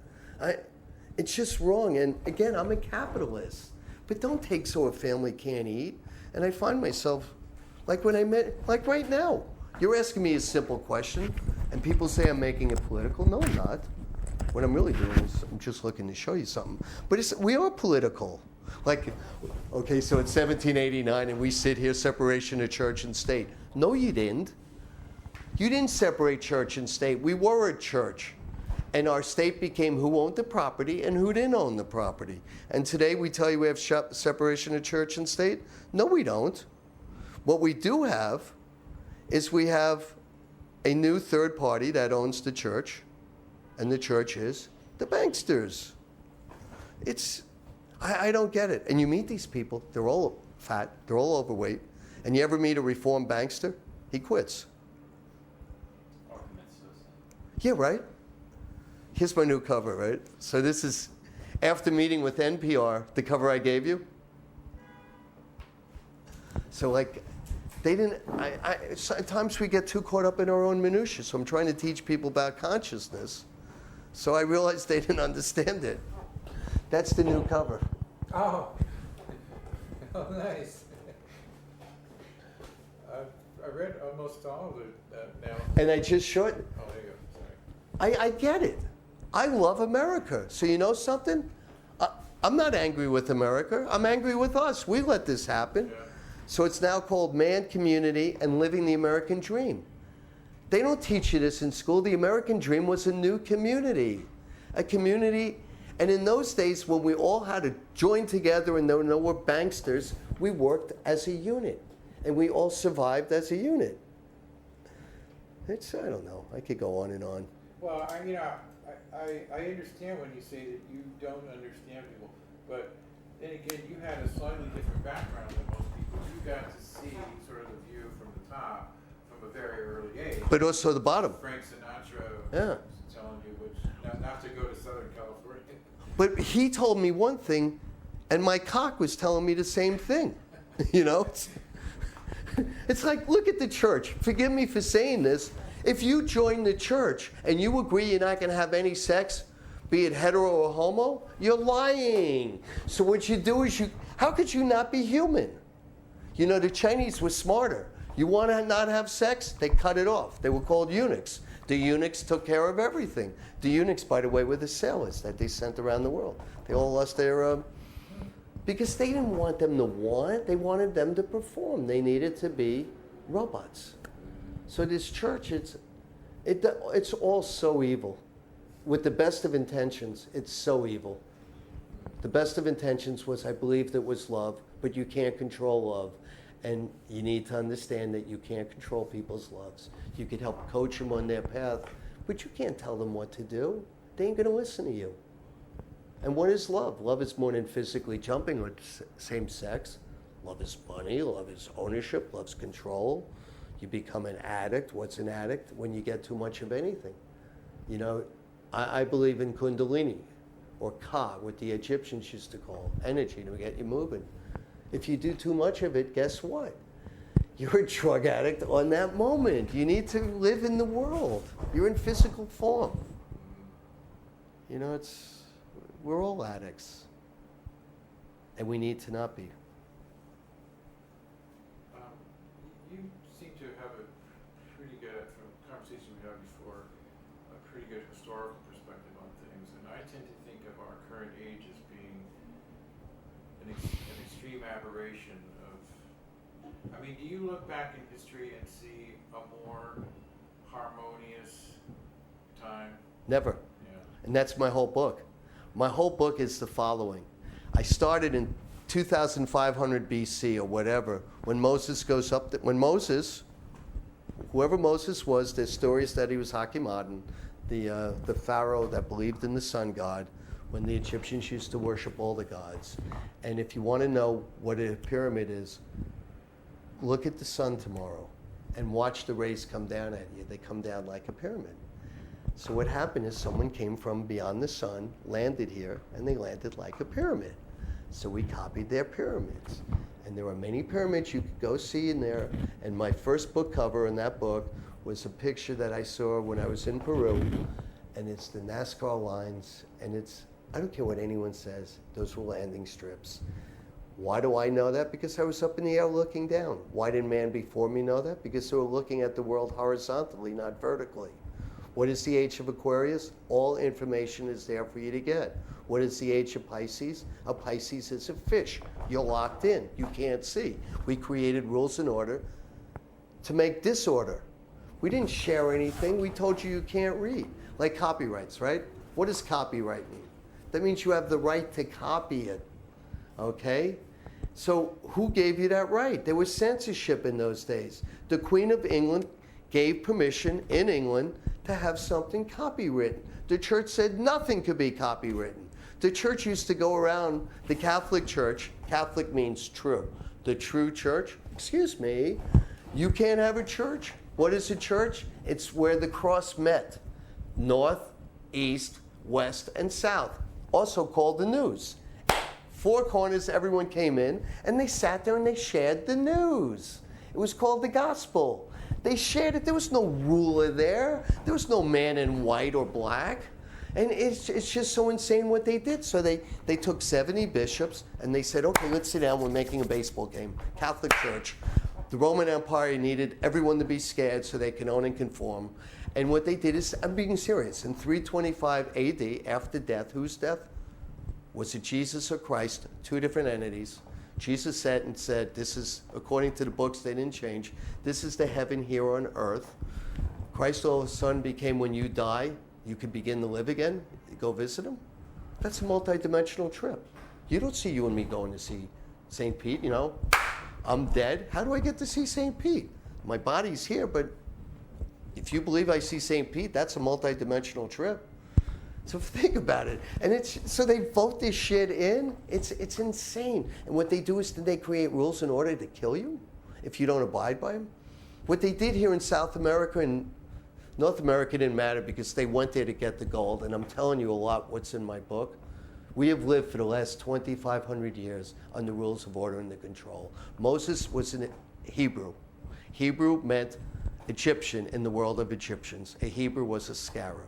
It's just wrong. And again, I'm a capitalist. But don't take so a family can't eat. And I find myself, like right now, you're asking me a simple question, and people say I'm making it political. No, I'm not. What I'm really doing is I'm just looking to show you something. But we are political. Like, okay, so it's 1789 and we sit here, separation of church and state. No, you didn't. You didn't separate church and state. We were a church. And our state became who owned the property and who didn't own the property. And today we tell you we have separation of church and state? No, we don't. What we do have is we have a new third party that owns the church, and the church is the banksters. I don't get it. And you meet these people, they're all fat, they're all overweight, and you ever meet a reformed bankster? He quits. Or commits suicide. Yeah, right? Here's my new cover, right? So this is, after meeting with NPR, the cover I gave you. So like, they didn't, sometimes we get too caught up in our own minutiae, so I'm trying to teach people about consciousness. So I realized they didn't understand it. That's the new cover. Oh, oh, nice. I read almost all of it now. And I just showed, Oh, there you go. Sorry. I get it. I love America. So you know something? I'm not angry with America. I'm angry with us. We let this happen. Yeah. So it's now called Man, Community, and Living the American Dream. They don't teach you this in school. The American Dream was a new community. A community, and in those days when we all had to join together and there were no more banksters, we worked as a unit. And we all survived as a unit. I don't know. I could go on and on. Well, I understand when you say that you don't understand people, but then again, you had a slightly different background than most people. You got to see sort of the view from the top from a very early age. But also the bottom. Frank Sinatra Yeah. telling you not to go to Southern California. But he told me one thing, and my cock was telling me the same thing. You know? It's like, look at the church. Forgive me for saying this. If you join the church and you agree you're not going to have any sex, be it hetero or homo, you're lying. So what you do is how could you not be human? You know, the Chinese were smarter. You want to not have sex? They cut it off. They were called eunuchs. The eunuchs took care of everything. The eunuchs, by the way, were the sailors that they sent around the world. They all lost their, because they didn't want them to want, they wanted them to perform. They needed to be robots. So this church, it's all so evil. With the best of intentions, it's so evil. The best of intentions was I believed it was love, but you can't control love. And you need to understand that you can't control people's loves. You could help coach them on their path, but you can't tell them what to do. They ain't gonna listen to you. And what is love? Love is more than physically jumping with same sex. Love is money, love is ownership, love's control. You become an addict. What's an addict? When you get too much of anything. You know, I believe in Kundalini, or Ka, what the Egyptians used to call energy to get you moving. If you do too much of it, guess what? You're a drug addict on that moment. You need to live in the world. You're in physical form. You know, we're all addicts. And we need to not be. You seem to have a pretty good, from the conversation we had before, a pretty good historical perspective on things. And I tend to think of our current age as being an extreme aberration of, I mean, do you look back in history and see a more harmonious time? Never. Yeah. And that's my whole book. My whole book is the following. I started in 2500 BC or whatever, when Moses goes up, whoever Moses was, there's stories that he was Hakimadan, the pharaoh that believed in the sun god, when the Egyptians used to worship all the gods. And if you want to know what a pyramid is, look at the sun tomorrow and watch the rays come down at you. They come down like a pyramid. So what happened is someone came from beyond the sun, landed here, and they landed like a pyramid. So we copied their pyramids. And there are many pyramids you could go see in there. And my first book cover in that book was a picture that I saw when I was in Peru. And it's the NASCAR lines. And I don't care what anyone says, those were landing strips. Why do I know that? Because I was up in the air looking down. Why didn't man before me know that? Because they were looking at the world horizontally, not vertically. What is the age of Aquarius? All information is there for you to get. What is the age of Pisces? A Pisces is a fish. You're locked in. You can't see. We created rules and order to make disorder. We didn't share anything. We told you can't read. Like copyrights, right? What does copyright mean? That means you have the right to copy it. Okay? So who gave you that right? There was censorship in those days. The Queen of England gave permission in England to have something copywritten. The church said nothing could be copywritten. The church used to go around, the Catholic Church, Catholic means true. The true church, excuse me, you can't have a church. What is a church? It's where the cross met. North, east, west, and south. Also called the news. Four corners, everyone came in, and they sat there and they shared the news. It was called the gospel. They shared it. There was no ruler there. There was no man in white or black. And it's just so insane what they did. So they took 70 bishops, and they said, okay, let's sit down. We're making a baseball game. Catholic Church. The Roman Empire needed everyone to be scared so they can own and conform. And what they did is, I'm being serious, in 325 AD, after death, whose death? Was it Jesus or Christ? Two different entities. Jesus sat and said, this is, according to the books, they didn't change, this is the heaven here on earth. Christ all of a sudden became, when you die, you could begin to live again. You go visit him. That's a multi-dimensional trip. You don't see you and me going to see St. Pete, you know. I'm dead. How do I get to see St. Pete? My body's here, but if you believe I see St. Pete, that's a multi-dimensional trip. So think about it. And it's so they vote this shit in. It's insane. And what they do is they create rules in order to kill you if you don't abide by them. What they did here in South America and North America didn't matter because they went there to get the gold. And I'm telling you a lot what's in my book. We have lived for the last 2,500 years under rules of order and the control. Moses was a Hebrew. Hebrew meant Egyptian in the world of Egyptians. A Hebrew was a scarab.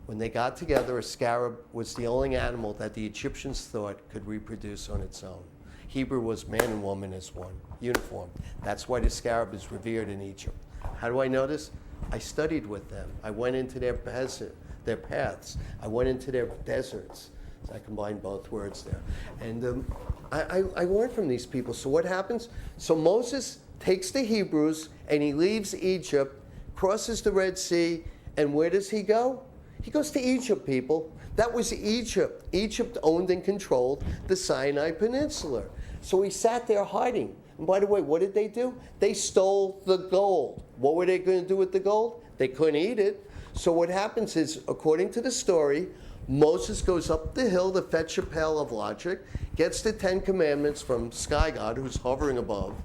When they got together, a scarab was the only animal that the Egyptians thought could reproduce on its own. Hebrew was man and woman as one, uniform. That's why the scarab is revered in Egypt. How do I know this? I studied with them. I went into their paths. I went into their deserts. So I combined both words there. And I learned from these people. So what happens? So Moses takes the Hebrews and he leaves Egypt, crosses the Red Sea, and where does he go? He goes to Egypt, people. That was Egypt. Egypt owned and controlled the Sinai Peninsula. So he sat there hiding. And by the way, what did they do? They stole the gold. What were they going to do with the gold? They couldn't eat it. So what happens is, according to the story, Moses goes up the hill to fetch a pail of logic, gets the 10 Commandments from Sky God, who's hovering above,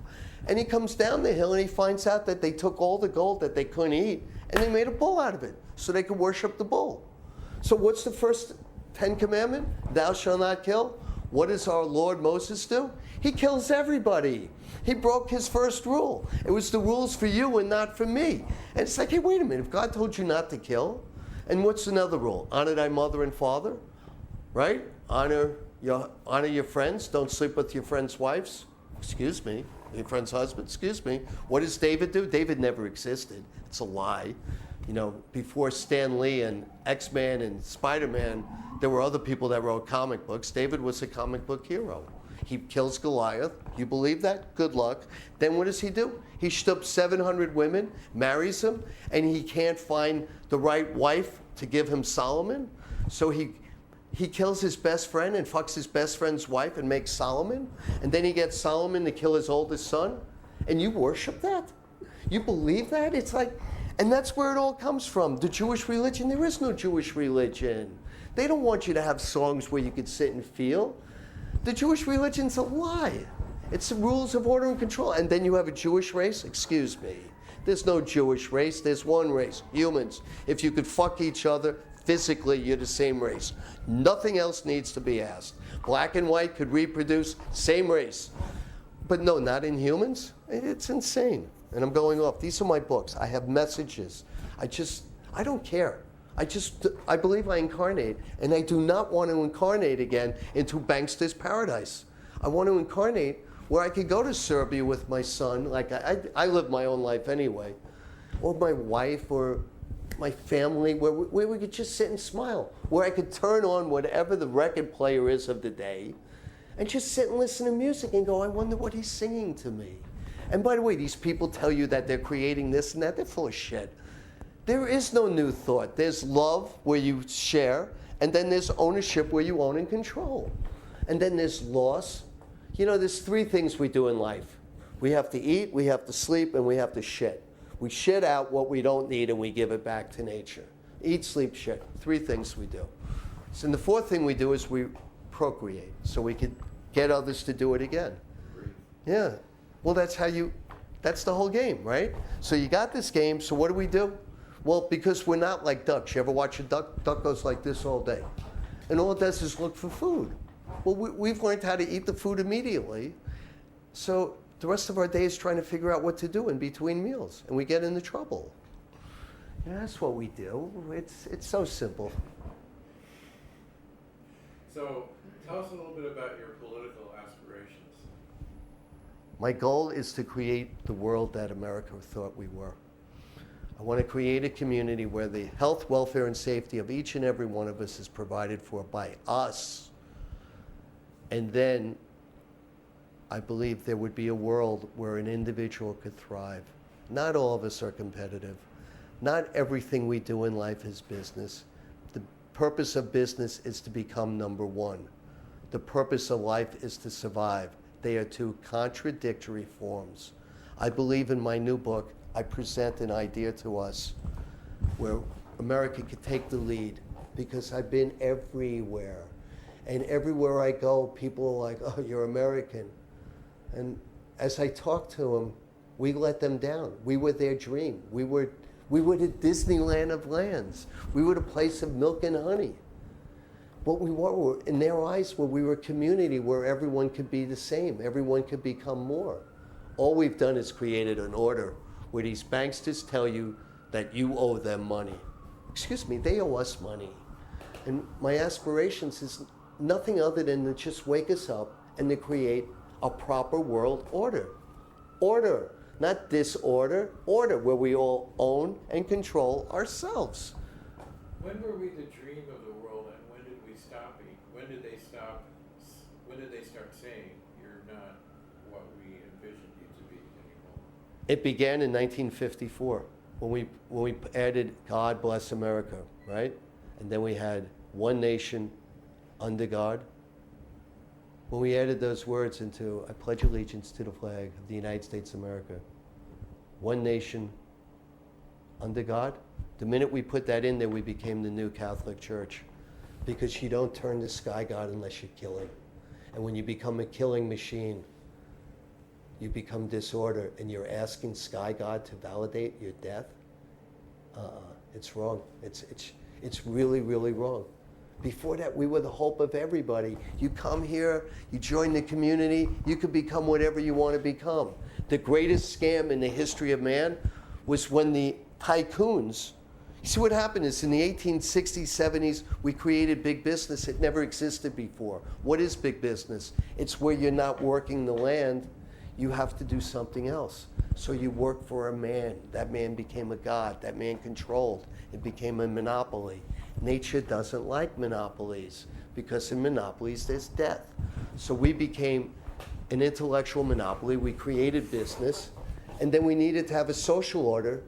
and he comes down the hill and he finds out that they took all the gold that they couldn't eat and they made a bull out of it so they could worship the bull. So what's the first 10 Commandment? Thou shalt not kill. What does our Lord Moses do? He kills everybody. He broke his first rule. It was the rules for you and not for me. And it's like, hey, wait a minute. If God told you not to kill, and what's another rule? Honor thy mother and father, right? Honor your friends. Don't sleep with your friends' wives. Excuse me. Your friend's husband. Excuse me. What does David do? David never existed. It's a lie. You know, before Stan Lee and X-Men and Spider-Man, there were other people that wrote comic books. David was a comic book hero. He kills Goliath. You believe that? Good luck. Then what does he do? He stoops 700 women, marries them, and he can't find the right wife to give him Solomon. So he kills his best friend and fucks his best friend's wife and makes Solomon. And then he gets Solomon to kill his oldest son. And you worship that? You believe that? It's like, and that's where it all comes from. The Jewish religion, there is no Jewish religion. They don't want you to have songs where you could sit and feel. The Jewish religion's a lie. It's the rules of order and control. And then you have a Jewish race? Excuse me. There's no Jewish race. There's one race, humans. If you could fuck each other, physically, you're the same race. Nothing else needs to be asked. Black and white could reproduce, same race. But no, not in humans. It's insane. And I'm going off. These are my books. I have messages. I don't care. I believe I incarnate, and I do not want to incarnate again into Bankster's paradise. I want to incarnate where I could go to Serbia with my son, like I live my own life anyway, or my wife, or my family, where we could just sit and smile, where I could turn on whatever the record player is of the day and just sit and listen to music and go, I wonder what he's singing to me. And by the way, these people tell you that they're creating this and that. They're full of shit. There is no new thought. There's love where you share, and then there's ownership where you own and control. And then there's loss. You know, there's three things we do in life. We have to eat, we have to sleep, and we have to shit. We shit out what we don't need and we give it back to nature. Eat, sleep, shit. Three things we do. So the fourth thing we do is we procreate, so we could get others to do it again. Yeah. Well, that's the whole game, right? So you got this game, so what do? Well, because we're not like ducks. You ever watch a duck? Duck goes like this all day. And all it does is look for food. Well, we've learned how to eat the food immediately. So the rest of our day is trying to figure out what to do in between meals. And we get into trouble. Yeah, that's what we do. It's so simple. So tell us a little bit about your political aspirations. My goal is to create the world that America thought we were. I want to create a community where the health, welfare, and safety of each and every one of us is provided for by us. And then I believe there would be a world where an individual could thrive. Not all of us are competitive. Not everything we do in life is business. The purpose of business is to become number one. The purpose of life is to survive. They are two contradictory forms. I believe in my new book, I present an idea to us where America could take the lead, because I've been everywhere. And everywhere I go, people are like, oh, you're American. And as I talk to them, we let them down. We were their dream. We were the Disneyland of lands. We were the place of milk and honey. What we were, in their eyes, we were a community where everyone could be the same. Everyone could become more. All we've done is created an order where these banksters tell you that you owe them money. Excuse me, they owe us money. And my aspirations is nothing other than to just wake us up and to create a proper world order. Order, not disorder. Order, where we all own and control ourselves. When were we the dream of the world, and when did we stop being? When did they stop? When did they start saying you're not what we envisioned you to be anymore? It began in 1954 when we added God Bless America, right? And then we had one nation under God. When we added those words into I pledge allegiance to the flag of the United States of America, one nation under God, the minute we put that in there, we became the new Catholic Church, because you don't turn to Sky God unless you kill him. And when you become a killing machine, you become disorder, and you're asking Sky God to validate your death. It's wrong. It's really, really wrong. Before that, we were the hope of everybody. You come here, you join the community, you can become whatever you want to become. The greatest scam in the history of man was when the tycoons, you see what happened is in the 1860s, 70s, we created big business. It never existed before. What is big business? It's where you're not working the land, you have to do something else. So you work for a man. That man became a god. That man controlled. It became a monopoly. Nature doesn't like monopolies, because in monopolies there's death. So we became an intellectual monopoly. We created business, and then we needed to have a social order,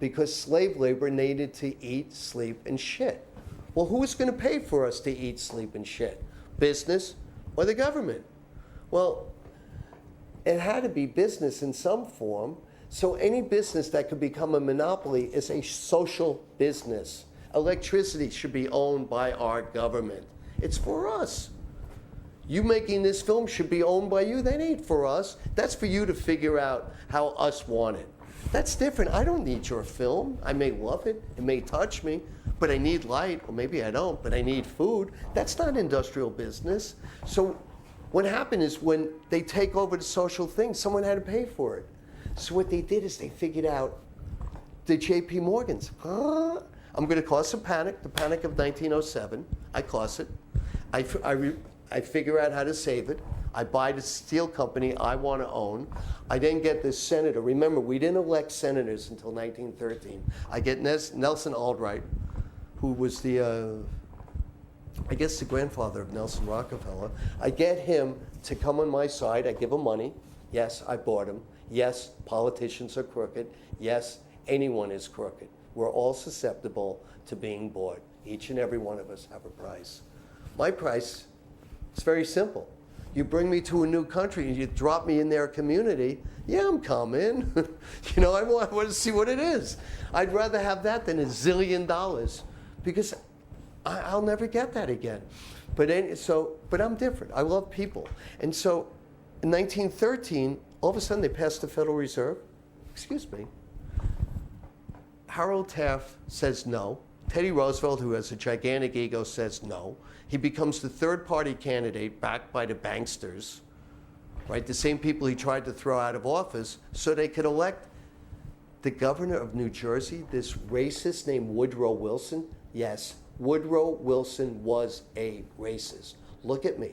because slave labor needed to eat, sleep, and shit. Well, who's going to pay for us to eat, sleep, and shit? Business or the government? Well, it had to be business in some form. So any business that could become a monopoly is a social business. Electricity should be owned by our government. It's for us. You making this film should be owned by you. That ain't for us. That's for you to figure out how us want it. That's different. I don't need your film. I may love it. It may touch me. But I need light. Or maybe I don't. But I need food. That's not industrial business. So what happened is when they take over the social thing, someone had to pay for it. So what they did is they figured out the J.P. Morgans. I'm going to cause a panic, the panic of 1907. I cause it. I figure out how to save it. I buy the steel company I want to own. I then get this senator. Remember, we didn't elect senators until 1913. I get Nelson Albright, who was the grandfather of Nelson Rockefeller. I get him to come on my side. I give him money. Yes, I bought him. Yes, politicians are crooked. Yes, anyone is crooked. We're all susceptible to being bought. Each and every one of us have a price. My price is very simple. You bring me to a new country and you drop me in their community, yeah, I'm coming. I want to see what it is. I'd rather have that than $1 zillion because I'll never get that again. But I'm different. I love people. And so in 1913, all of a sudden they passed the Federal Reserve. Excuse me. Harold Taft says no. Teddy Roosevelt, who has a gigantic ego, says no. He becomes the third-party candidate backed by the banksters, right? The same people he tried to throw out of office so they could elect the governor of New Jersey, this racist named Woodrow Wilson. Yes, Woodrow Wilson was a racist. Look at me.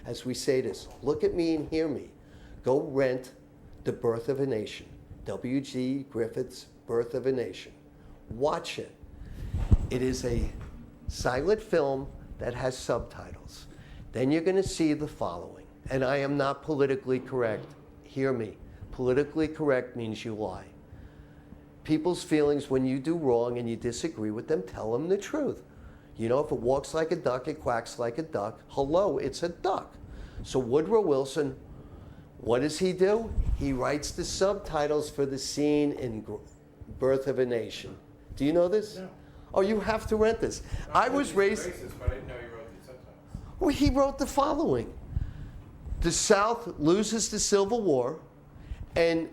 As we say this, look at me and hear me. Go rent The Birth of a Nation, W.G. Griffith's Birth of a Nation. Watch it. It is a silent film that has subtitles. Then you're going to see the following. And I am not politically correct. Hear me. Politically correct means you lie. People's feelings when you do wrong and you disagree with them, tell them the truth. If it walks like a duck, it quacks like a duck. Hello, it's a duck. So Woodrow Wilson, what does he do? He writes the subtitles for the scene in Birth of a Nation. Do you know this? No. Oh, you have to rent this. I was raised... Racist, but I didn't know he wrote these subtitles. Well, he wrote the following. The South loses the Civil War, and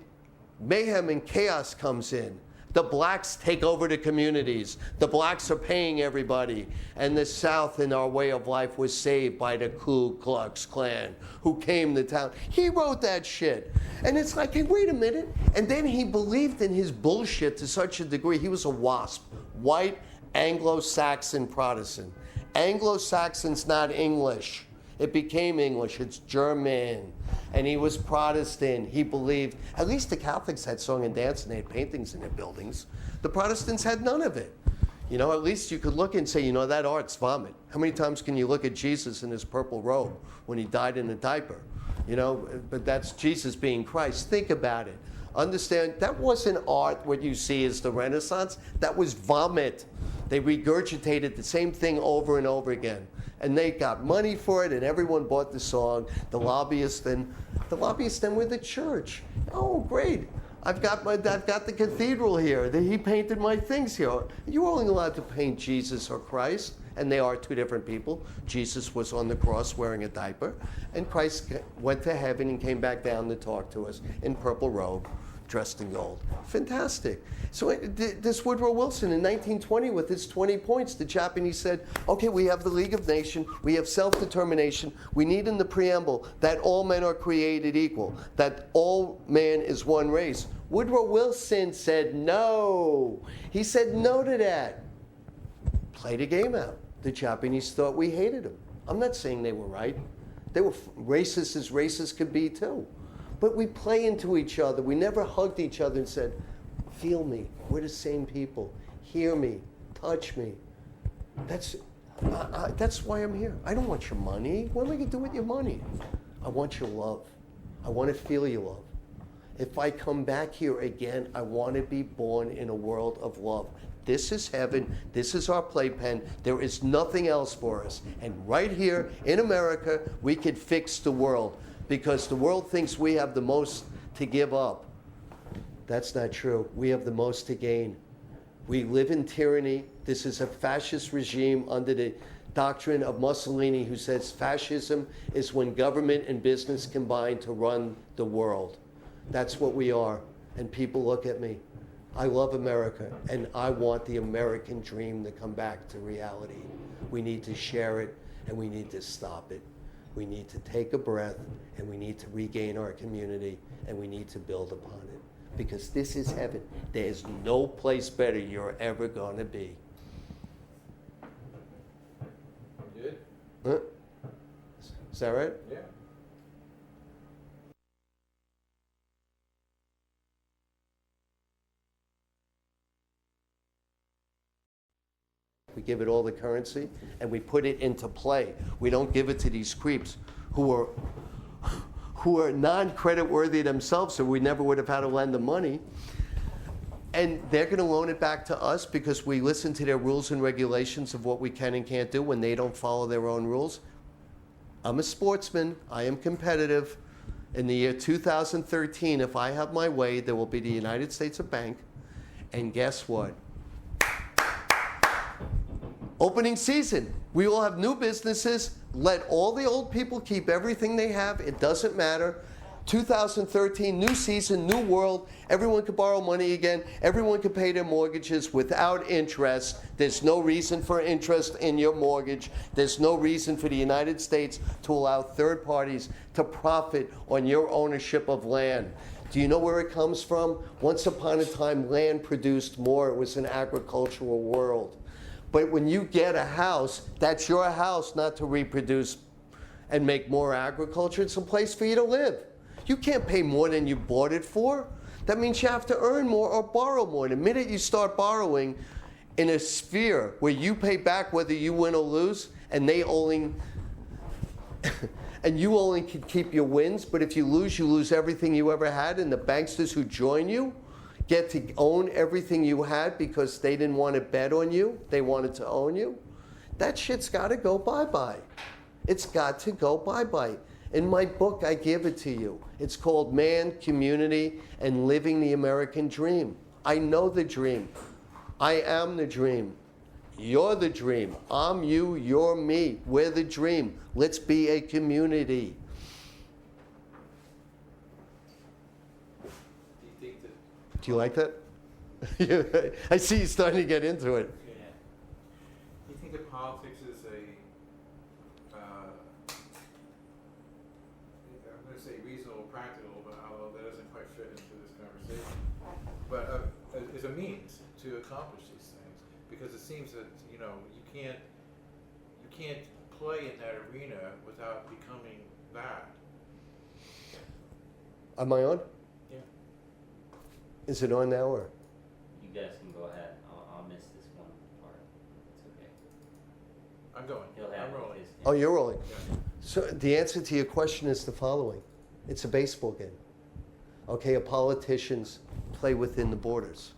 mayhem and chaos comes in. The blacks take over the communities. The blacks are paying everybody. And the South in our way of life was saved by the Ku Klux Klan, who came to town. He wrote that shit. And it's like, hey, wait a minute. And then he believed in his bullshit to such a degree. He was a WASP, white Anglo-Saxon Protestant. Anglo-Saxon's not English. It became English. It's German. And he was Protestant. He believed, at least the Catholics had song and dance and they had paintings in their buildings. The Protestants had none of it. At least you could look and say, that art's vomit. How many times can you look at Jesus in his purple robe when he died in a diaper? But that's Jesus being Christ. Think about it. Understand, that wasn't art, what you see is the Renaissance. That was vomit. They regurgitated the same thing over and over again. And they got money for it, and everyone bought the song. The lobbyists then were the church. Oh, great. I've got the cathedral here. He painted my things here. You're only allowed to paint Jesus or Christ, and they are two different people. Jesus was on the cross wearing a diaper, and Christ went to heaven and came back down to talk to us in purple robe, dressed in gold. Fantastic. So this Woodrow Wilson in 1920 with his 20 points, the Japanese said, okay, we have the League of Nations, we have self-determination, we need in the preamble that all men are created equal, that all man is one race. Woodrow Wilson said no. He said no to that. Played a game out. The Japanese thought we hated them. I'm not saying they were right. They were racist as racist could be too. But we play into each other. We never hugged each other and said, feel me. We're the same people. Hear me. Touch me. That's why I'm here. I don't want your money. What am I going to do with your money? I want your love. I want to feel your love. If I come back here again, I want to be born in a world of love. This is heaven. This is our playpen. There is nothing else for us. And right here in America, we could fix the world. Because the world thinks we have the most to give up. That's not true. We have the most to gain. We live in tyranny. This is a fascist regime under the doctrine of Mussolini, who says fascism is when government and business combine to run the world. That's what we are. And people look at me. I love America, and I want the American dream to come back to reality. We need to share it, and we need to stop it. We need to take a breath, and we need to regain our community, and we need to build upon it. Because this is heaven. There's no place better you're ever going to be. Good? Huh? Is that right? Yeah. We give it all the currency, and we put it into play. We don't give it to these creeps who are non-credit worthy themselves, so we never would have had to lend them money. And they're going to loan it back to us because we listen to their rules and regulations of what we can and can't do when they don't follow their own rules. I'm a sportsman. I am competitive. In the year 2013, if I have my way, there will be the United States of Bank. And guess what? Opening season. We will have new businesses. Let all the old people keep everything they have. It doesn't matter. 2013, new season, new world. Everyone could borrow money again. Everyone could pay their mortgages without interest. There's no reason for interest in your mortgage. There's no reason for the United States to allow third parties to profit on your ownership of land. Do you know where it comes from? Once upon a time, land produced more. It was an agricultural world. But when you get a house, that's your house, not to reproduce and make more agriculture. It's a place for you to live. You can't pay more than you bought it for. That means you have to earn more or borrow more. The minute you start borrowing in a sphere where you pay back whether you win or lose, and they only and you only can keep your wins, but if you lose everything you ever had, and the banksters who join you get to own everything you had because they didn't want to bet on you, they wanted to own you, that shit's got to go bye-bye. It's got to go bye-bye. In my book, I give it to you. It's called Man, Community, and Living the American Dream. I know the dream. I am the dream. You're the dream. I'm you, you're me. We're the dream. Let's be a community. Do you like that? I see you starting to get into it. Yeah. Do you think that politics is I'm going to say reasonable, practical, but although that doesn't quite fit into this conversation, but is a means to accomplish these things? Because it seems that you can't play in that arena without becoming that. Am I on? Yeah. Is it on now or? You guys can go ahead. I'll miss this one part. It's okay. I'm going. He'll have I'm rolling. his- Oh, you're rolling. Yeah. So the answer to your question is the following. It's a baseball game. Okay, politicians play within the borders.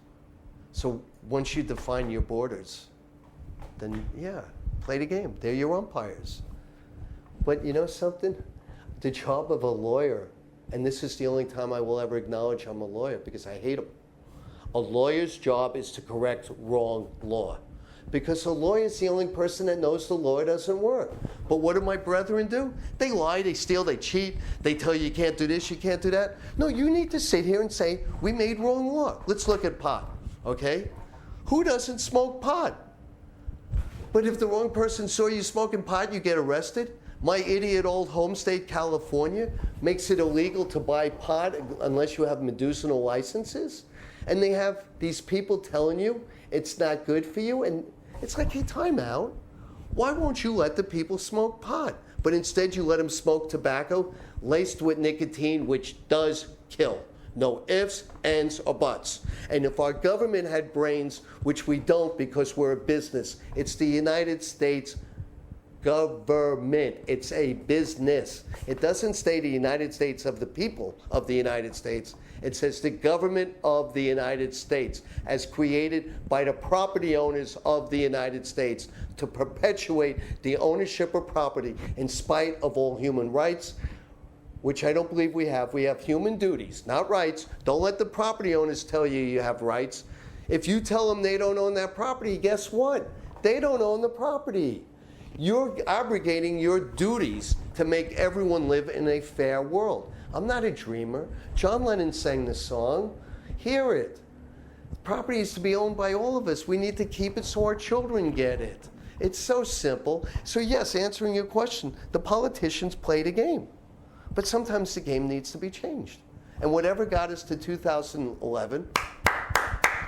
So once you define your borders, then yeah, play the game. They're your umpires. But you know something? The job of a lawyer, and this is the only time I will ever acknowledge I'm a lawyer because I hate them. A lawyer's job is to correct wrong law. Because a lawyer is the only person that knows the law doesn't work. But what do my brethren do? They lie, they steal, they cheat, they tell you can't do this, you can't do that. No, you need to sit here and say, we made wrong law. Let's look at pot, okay? Who doesn't smoke pot? But if the wrong person saw you smoking pot, you get arrested. My idiot old home state, California, makes it illegal to buy pot unless you have medicinal licenses. And they have these people telling you it's not good for you. And it's like, hey, time out. Why won't you let the people smoke pot? But instead you let them smoke tobacco laced with nicotine, which does kill. No ifs, ands, or buts. And if our government had brains, which we don't because we're a business, it's the United States government. It's a business. It doesn't say the United States of the people of the United States. It says the government of the United States, as created by the property owners of the United States to perpetuate the ownership of property in spite of all human rights, which I don't believe we have. We have human duties, not rights. Don't let the property owners tell you you have rights. If you tell them they don't own that property, guess what? They don't own the property. You're abrogating your duties to make everyone live in a fair world. I'm not a dreamer. John Lennon sang the song. Hear it. Property is to be owned by all of us. We need to keep it so our children get it. It's so simple. So yes, answering your question, the politicians played a game. But sometimes the game needs to be changed. And whatever got us to 2011,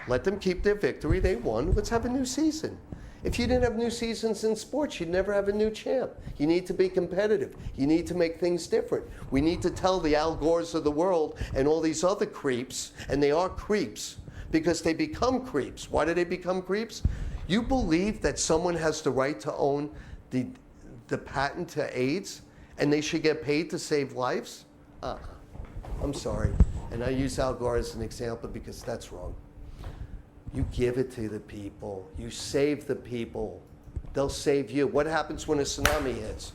let them keep their victory. They won. Let's have a new season. If you didn't have new seasons in sports, you'd never have a new champ. You need to be competitive. You need to make things different. We need to tell the Al Gores of the world and all these other creeps, and they are creeps, because they become creeps. Why do they become creeps? You believe that someone has the right to own the patent to AIDS and they should get paid to save lives? I'm sorry. And I use Al Gore as an example because that's wrong. You give it to the people. You save the people. They'll save you. What happens when a tsunami hits?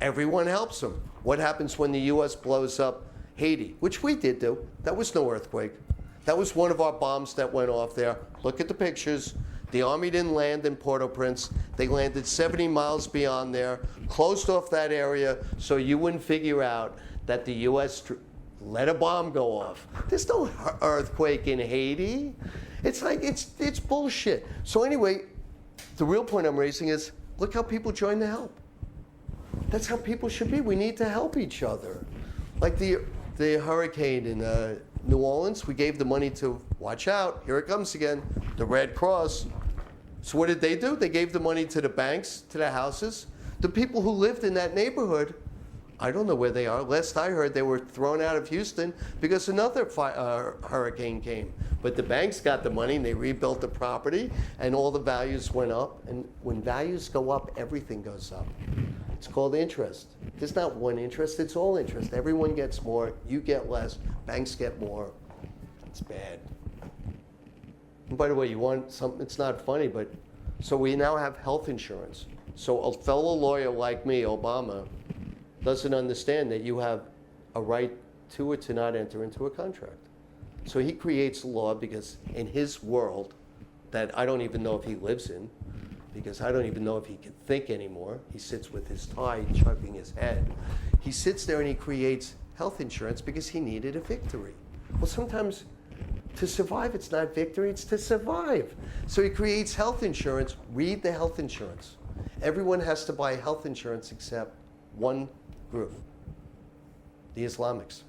Everyone helps them. What happens when the U.S. blows up Haiti? Which we did do. That was no earthquake. That was one of our bombs that went off there. Look at the pictures. The Army didn't land in Port-au-Prince. They landed 70 miles beyond there, closed off that area so you wouldn't figure out that the U.S. let a bomb go off. There's no earthquake in Haiti. It's like, it's bullshit. So anyway, the real point I'm raising is, look how people join the help. That's how people should be. We need to help each other. Like the hurricane in New Orleans, we gave the money to, watch out, here it comes again, the Red Cross. So what did they do? They gave the money to the banks, to the houses. The people who lived in that neighborhood, I don't know where they are. Last I heard, they were thrown out of Houston because another hurricane came. But the banks got the money and they rebuilt the property and all the values went up. And when values go up, everything goes up. It's called interest. There's not one interest, it's all interest. Everyone gets more, you get less, banks get more. It's bad. And by the way, you want something, it's not funny, but so we now have health insurance. So a fellow lawyer like me, Obama, doesn't understand that you have a right to or to not enter into a contract. So he creates a law because in his world that I don't even know if he lives in, because I don't even know if he can think anymore. He sits with his tie, chugging his head. He sits there and he creates health insurance because he needed a victory. Well, sometimes to survive, it's not victory, it's to survive. So he creates health insurance. Read the health insurance. Everyone has to buy health insurance except one group, the Islamics.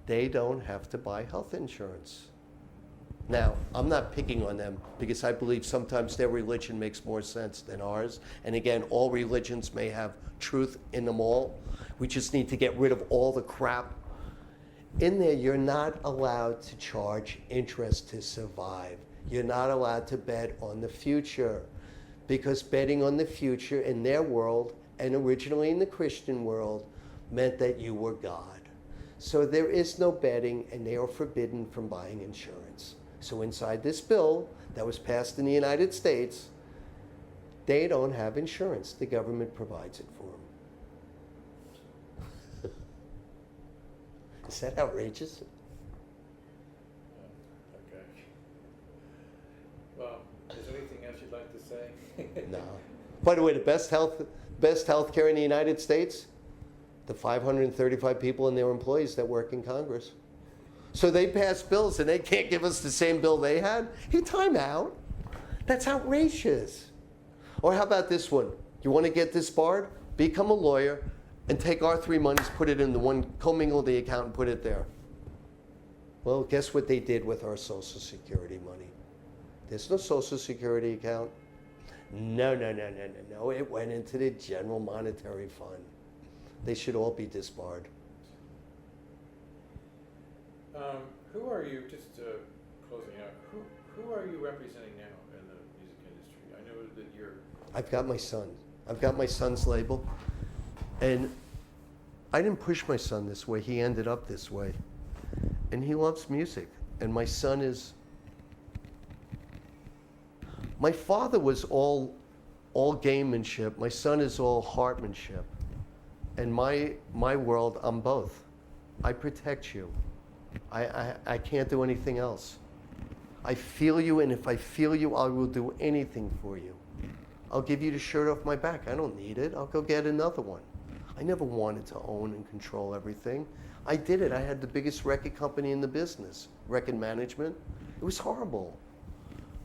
They don't have to buy health insurance. Now, I'm not picking on them because I believe sometimes their religion makes more sense than ours. And again, all religions may have truth in them all. We just need to get rid of all the crap. In there, you're not allowed to charge interest to survive. You're not allowed to bet on the future because betting on the future in their world and originally in the Christian world meant that you were God. So there is no betting and they are forbidden from buying insurance. So inside this bill that was passed in the United States, they don't have insurance. The government provides it for them. Is that outrageous? Okay. Well, is there anything else you'd like to say? No. By the way, the best health care in the United States, the 535 people and their employees that work in Congress. So they pass bills and they can't give us the same bill they had? Hey, time out. That's outrageous. Or how about this one? You want to get disbarred? Become a lawyer and take our 3 monies, put it in the one, commingle the account and put it there. Well, guess what they did with our Social Security money? There's no Social Security account. No. It went into the General Monetary Fund. They should all be disbarred. Who are you, just closing out, who are you representing now in the music industry? I know that you're... I've got my son. I've got my son's label. And I didn't push my son this way. He ended up this way. And he loves music. And my son is... My father was all gamemanship. My son is all heartmanship. And my world, I'm both. I protect you. I can't do anything else. I feel you, and if I feel you, I will do anything for you. I'll give you the shirt off my back. I don't need it. I'll go get another one. I never wanted to own and control everything. I did it. I had the biggest record company in the business, record management. It was horrible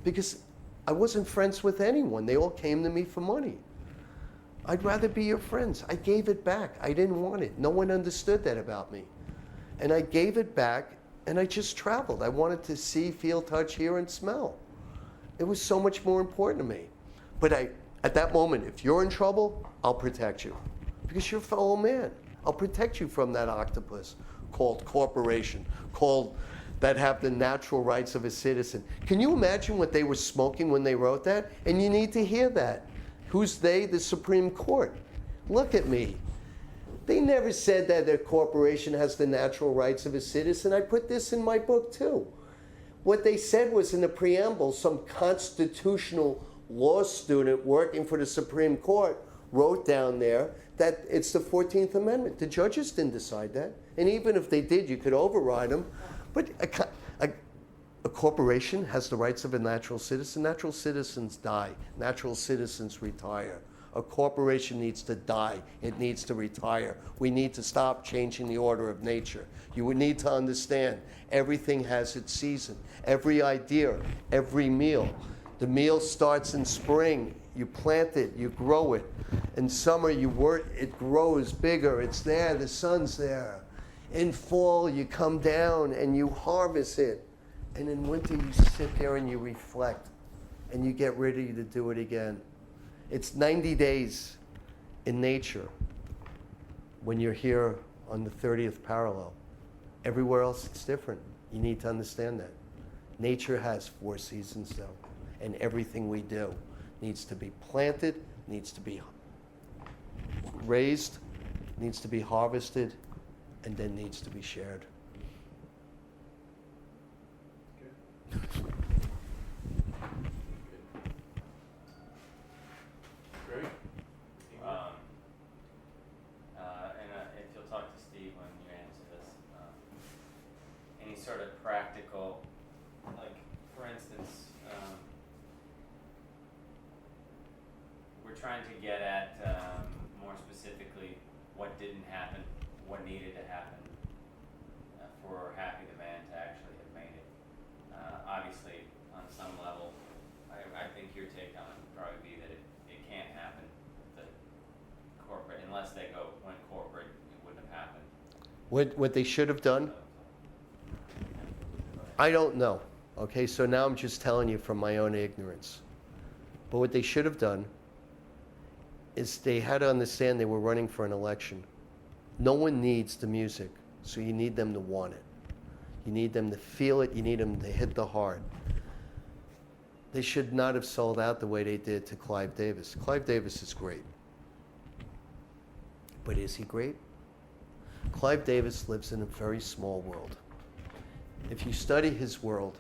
because I wasn't friends with anyone. They all came to me for money. I'd rather be your friends. I gave it back. I didn't want it. No one understood that about me. And I gave it back, and I just traveled. I wanted to see, feel, touch, hear, and smell. It was so much more important to me. But at that moment, if you're in trouble, I'll protect you. Because you're a fellow man. I'll protect you from that octopus called corporation, called that have the natural rights of a citizen. Can you imagine what they were smoking when they wrote that? And you need to hear that. Who's they? The Supreme Court. Look at me. They never said that a corporation has the natural rights of a citizen. I put this in my book too. What they said was in the preamble, some constitutional law student working for the Supreme Court wrote down there that it's the 14th Amendment. The judges didn't decide that. And even if they did, you could override them. But a corporation has the rights of a natural citizen. Natural citizens die. Natural citizens retire. A corporation needs to die. It needs to retire. We need to stop changing the order of nature. You would need to understand everything has its season. Every idea, every meal. The meal starts in spring. You plant it, you grow it. In summer, you work, it grows bigger. It's there, the sun's there. In fall, you come down and you harvest it. And in winter, you sit there and you reflect. And you get ready to do it again. It's 90 days in nature when you're here on the 30th parallel. Everywhere else, it's different. You need to understand that. Nature has 4 seasons, though. And everything we do needs to be planted, needs to be raised, needs to be harvested, and then needs to be shared. Great. If you'll talk to Steve when you answer this, any sort of practical, like for instance, we're trying to get at more specifically what didn't happen, what needed to happen for Happy the Band to actually have made it. Obviously, on some level, I think your take on it would probably be that it can't happen. The corporate, unless they went corporate, it wouldn't have happened. What they should have done? I don't know. Okay, so now I'm just telling you from my own ignorance. But what they should have done is they had to understand they were running for an election. No one needs the music, so you need them to want it. You need them to feel it. You need them to hit the heart. They should not have sold out the way they did to Clive Davis. Clive Davis is great. But is he great? Clive Davis lives in a very small world. If you study his world,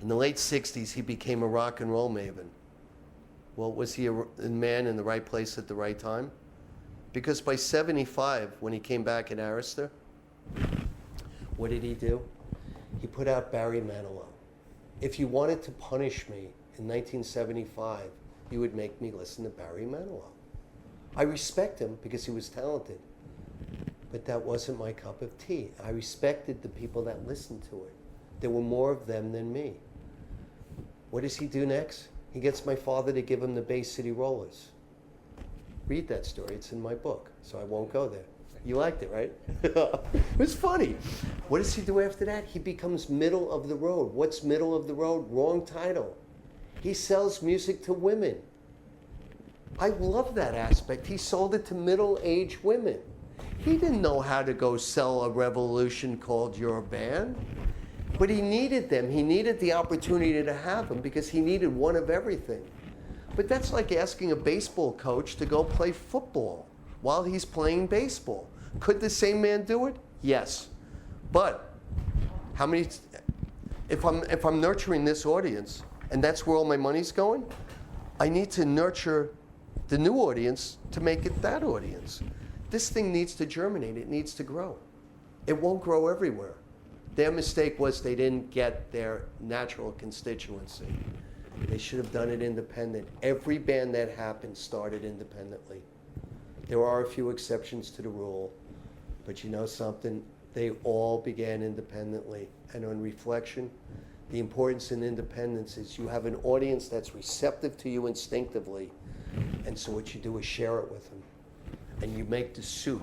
in the late 60s, he became a rock and roll maven. Well, was he a man in the right place at the right time? Because by 75, when he came back in Arista, what did he do? He put out Barry Manilow. If you wanted to punish me in 1975, you would make me listen to Barry Manilow. I respect him because he was talented, but that wasn't my cup of tea. I respected the people that listened to it. There were more of them than me. What does he do next? He gets my father to give him the Bay City Rollers. Read that story. It's in my book, so I won't go there. You liked it, right? It was funny. What does he do after that? He becomes middle of the road. What's middle of the road? Wrong title. He sells music to women. I love that aspect. He sold it to middle-aged women. He didn't know how to go sell a revolution called Your Band, but he needed them. He needed the opportunity to have them because he needed one of everything. But that's like asking a baseball coach to go play football while he's playing baseball. Could the same man do it? Yes. But how many? If I'm nurturing this audience, and that's where all my money's going, I need to nurture the new audience to make it that audience. This thing needs to germinate. It needs to grow. It won't grow everywhere. Their mistake was they didn't get their natural constituency. They should have done it independent. Every band that happened started independently. There are a few exceptions to the rule, but you know something? They all began independently. And on reflection, the importance in independence is you have an audience that's receptive to you instinctively, and so what you do is share it with them. And you make the suit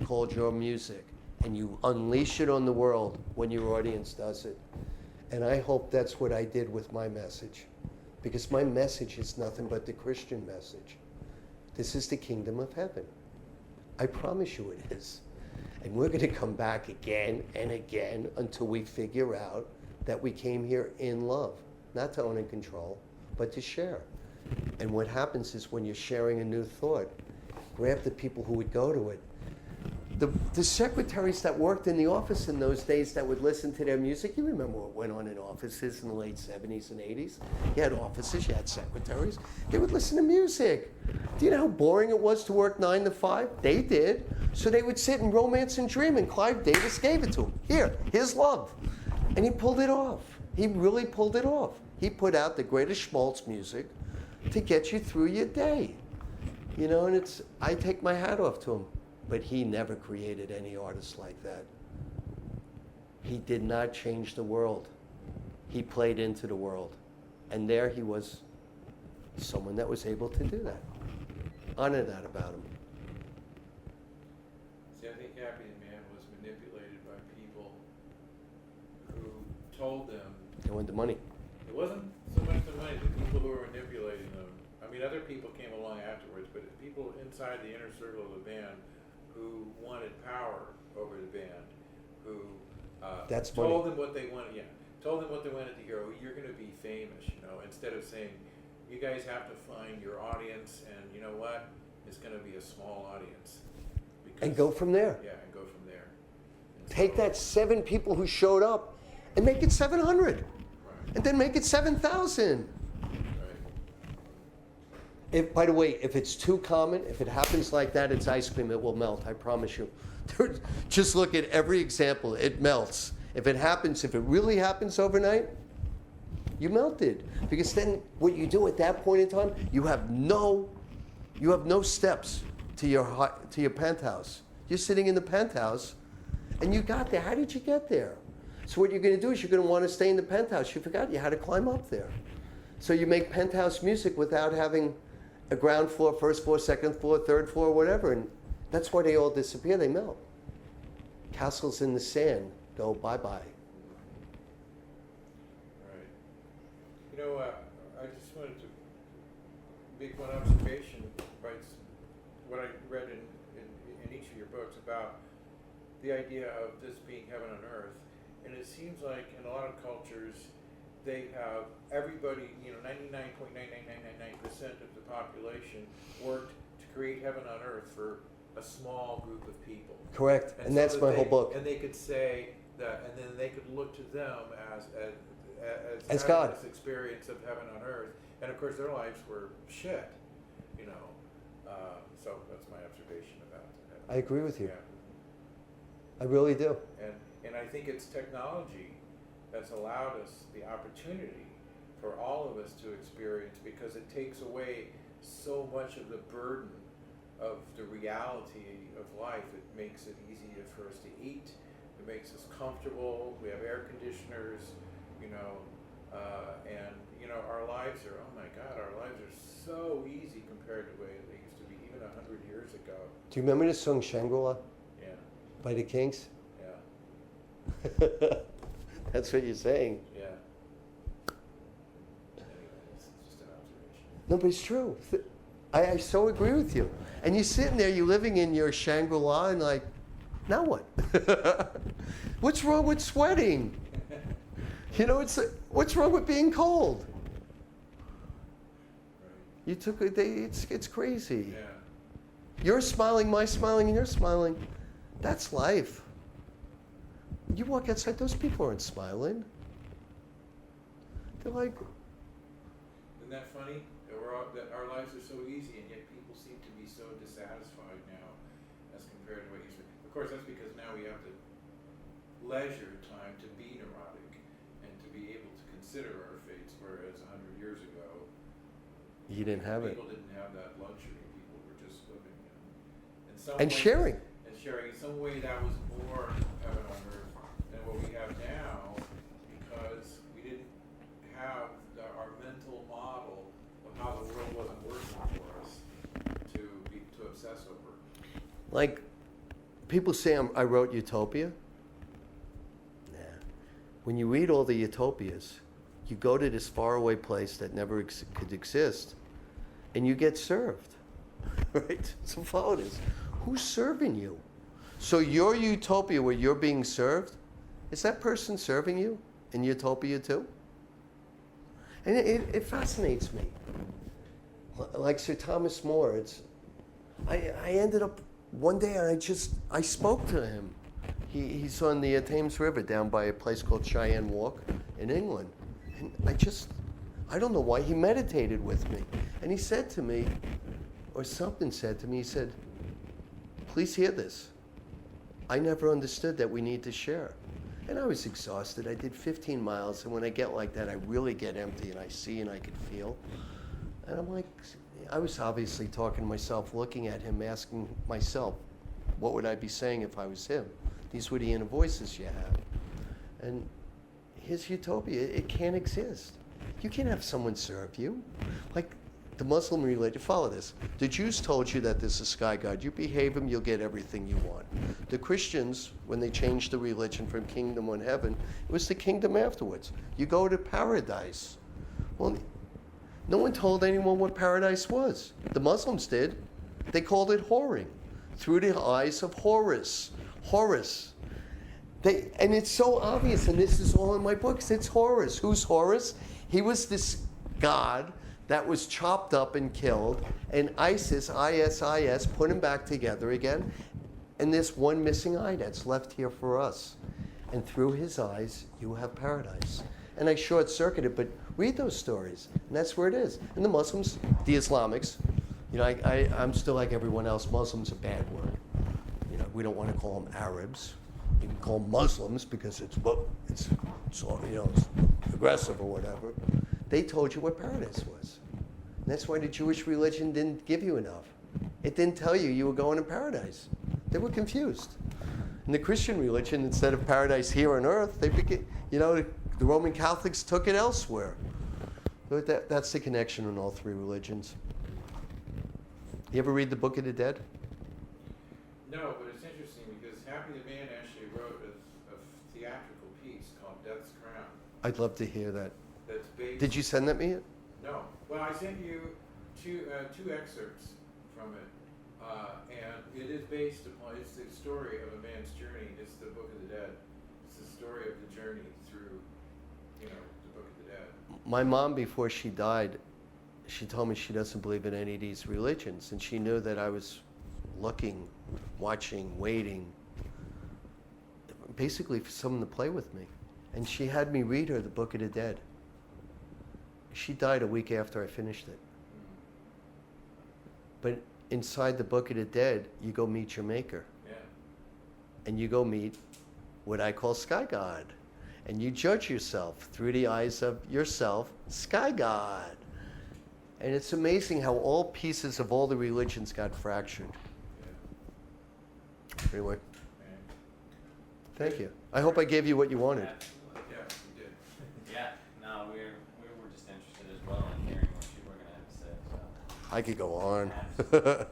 called your music, and you unleash it on the world when your audience does it. And I hope that's what I did with my message, because my message is nothing but the Christian message. This is the kingdom of heaven. I promise you it is. And we're going to come back again and again until we figure out that we came here in love, not to own and control, but to share. And what happens is when you're sharing a new thought, grab the people who would go to it. The secretaries that worked in the office in those days that would listen to their music, you remember what went on in offices in the late 70s and 80s? You had offices, you had secretaries. They would listen to music. Do you know how boring it was to work 9 to 5? They did. So they would sit and romance and dream, and Clive Davis gave it to him. Here's love. And he pulled it off. He really pulled it off. He put out the greatest schmaltz music to get you through your day. You know, and I take my hat off to him. But he never created any artist like that. He did not change the world. He played into the world. And there he was, someone that was able to do that. Honor that about him. See, I think Happy the Man was manipulated by people who told them They wanted the money. it wasn't so much the money, the people who were manipulating them. I mean, other people came along afterwards, but people inside the inner circle of the band who wanted power over the band, who That's told money. them what they wanted. Yeah, told them what they wanted to hear. Oh, you're going to be famous, you know. Instead of saying, you guys have to find your audience, and you know what? It's going to be a small audience. And go from there. Yeah, and go from there. And Take so- that 7 people who showed up and make it 700. Right. And then make it 7,000. Right. By the way, if it's too common, if it happens like that, it's ice cream. It will melt, I promise you. Just look at every example. It melts. If it really happens overnight, you melted. Because then what you do at that point in time, you have no steps to your penthouse. You're sitting in the penthouse, and you got there. How did you get there? So what you're going to do is you're going to want to stay in the penthouse. You forgot you had to climb up there. So you make penthouse music without having a ground floor, first floor, second floor, third floor, whatever. And that's why they all disappear. They melt. Castles in the sand go bye-bye. Right. You know, I just wanted to make one observation, right? What I read in each of your books about the idea of this being heaven on earth. And it seems like in a lot of cultures, they have everybody, 99.99999% of the population worked to create heaven on earth for a small group of people. Correct. And that's my whole book. And they could say that, and then they could look to them as As having God. this experience of heaven on earth. And of course, their lives were shit, So that's my observation about it. I agree with you. Yeah. I really do. And I think it's technology that's allowed us the opportunity for all of us to experience, because it takes away so much of the burden of the reality of life. It makes it easier for us to eat. It makes us comfortable. We have air conditioners, and our lives are, oh my God, our lives are so easy compared to the way they used to be even 100 years ago. Do you remember the song Shangri-La Yeah, by the Kings? yeah, That's what you're saying. yeah. Anyway, it's just an observation. No, but it's true. I so agree with you. And you're sitting there, you're living in your Shangri-La, and like, now what? What's wrong with sweating? What's wrong with being cold? Right. You took a day, it's crazy. Yeah. You're smiling, my smiling, and you're smiling. That's life. You walk outside, those people aren't smiling. They're like, Isn't that funny? That our lives are so easy, and yet people seem to be so dissatisfied now as compared to what used to be. Of course, that's because now we have the leisure time to be neurotic and to be able to consider our fates, whereas 100 years ago, you didn't have it. people didn't have that luxury. People were just living in some And way, sharing. And sharing. In some way, that was more heaven on earth than what we have now, because we didn't have our mental model of how the world wasn't working for us to obsess over. Like, people say I wrote Utopia. Nah. When you read all the Utopias, you go to this faraway place that never could exist, and you get served. Right? So follow this. Who's serving you? So your utopia where you're being served, is that person serving you in utopia too? And it fascinates me. Like Sir Thomas More, I ended up one day and I spoke to him. He's on the Thames River down by a place called Cheyenne Walk in England. And I don't know why, he meditated with me. And he said to me, or something said to me, he said, please hear this. I never understood that we need to share. And I was exhausted. I did 15 miles, and when I get like that, I really get empty, and I see and I can feel. And I'm like, I was obviously talking to myself, looking at him, asking myself, what would I be saying if I was him? These were the inner voices you have. And his utopia, it can't exist. You can't have someone serve you. Like the Muslim religion, follow this. The Jews told you that there's a sky god. You behave him, you'll get everything you want. The Christians, when they changed the religion from kingdom on heaven, it was the kingdom afterwards. You go to paradise. Well, no one told anyone what paradise was. The Muslims did. They called it whoring, through the eyes of Horus. Horus. And it's so obvious, and this is all in my books. It's Horus. Who's Horus? He was this god that was chopped up and killed, and ISIS, put him back together again, and there's one missing eye that's left here for us. And through his eyes, you have paradise. And I short-circuited, but read those stories, and that's where it is. And the Muslims, the Islamics, I'm still like everyone else. Muslim's a bad word. We don't want to call them Arabs. You can call them Muslims because it's aggressive or whatever. They told you what paradise was. And that's why the Jewish religion didn't give you enough. It didn't tell you you were going to paradise. They were confused. In the Christian religion, instead of paradise here on earth, the Roman Catholics took it elsewhere. But that's the connection in all three religions. You ever read the Book of the Dead? No, but it's interesting because Happy the Man actually wrote a theatrical piece called Death's Crown. I'd love to hear that. That's based. Did you send that me? No. Well, I sent you two excerpts from it, and it is based upon. It's the story of a man's journey. It's the Book of the Dead. It's the story of the journey through, the Book of the Dead. My mom, before she died, she told me she doesn't believe in any of these religions, and she knew that I was looking, watching, waiting, basically for someone to play with me. And she had me read her the Book of the Dead. She died a week after I finished it. But inside the Book of the Dead, you go meet your maker. Yeah. And you go meet what I call Sky God. And you judge yourself through the eyes of yourself, Sky God. And it's amazing how all pieces of all the religions got fractured. Anyway, thank you. I hope I gave you what you wanted. Absolutely. Yeah, you did. Yeah, no, we were just interested as well in hearing what you were going to have to say. So. I could go on. Absolutely.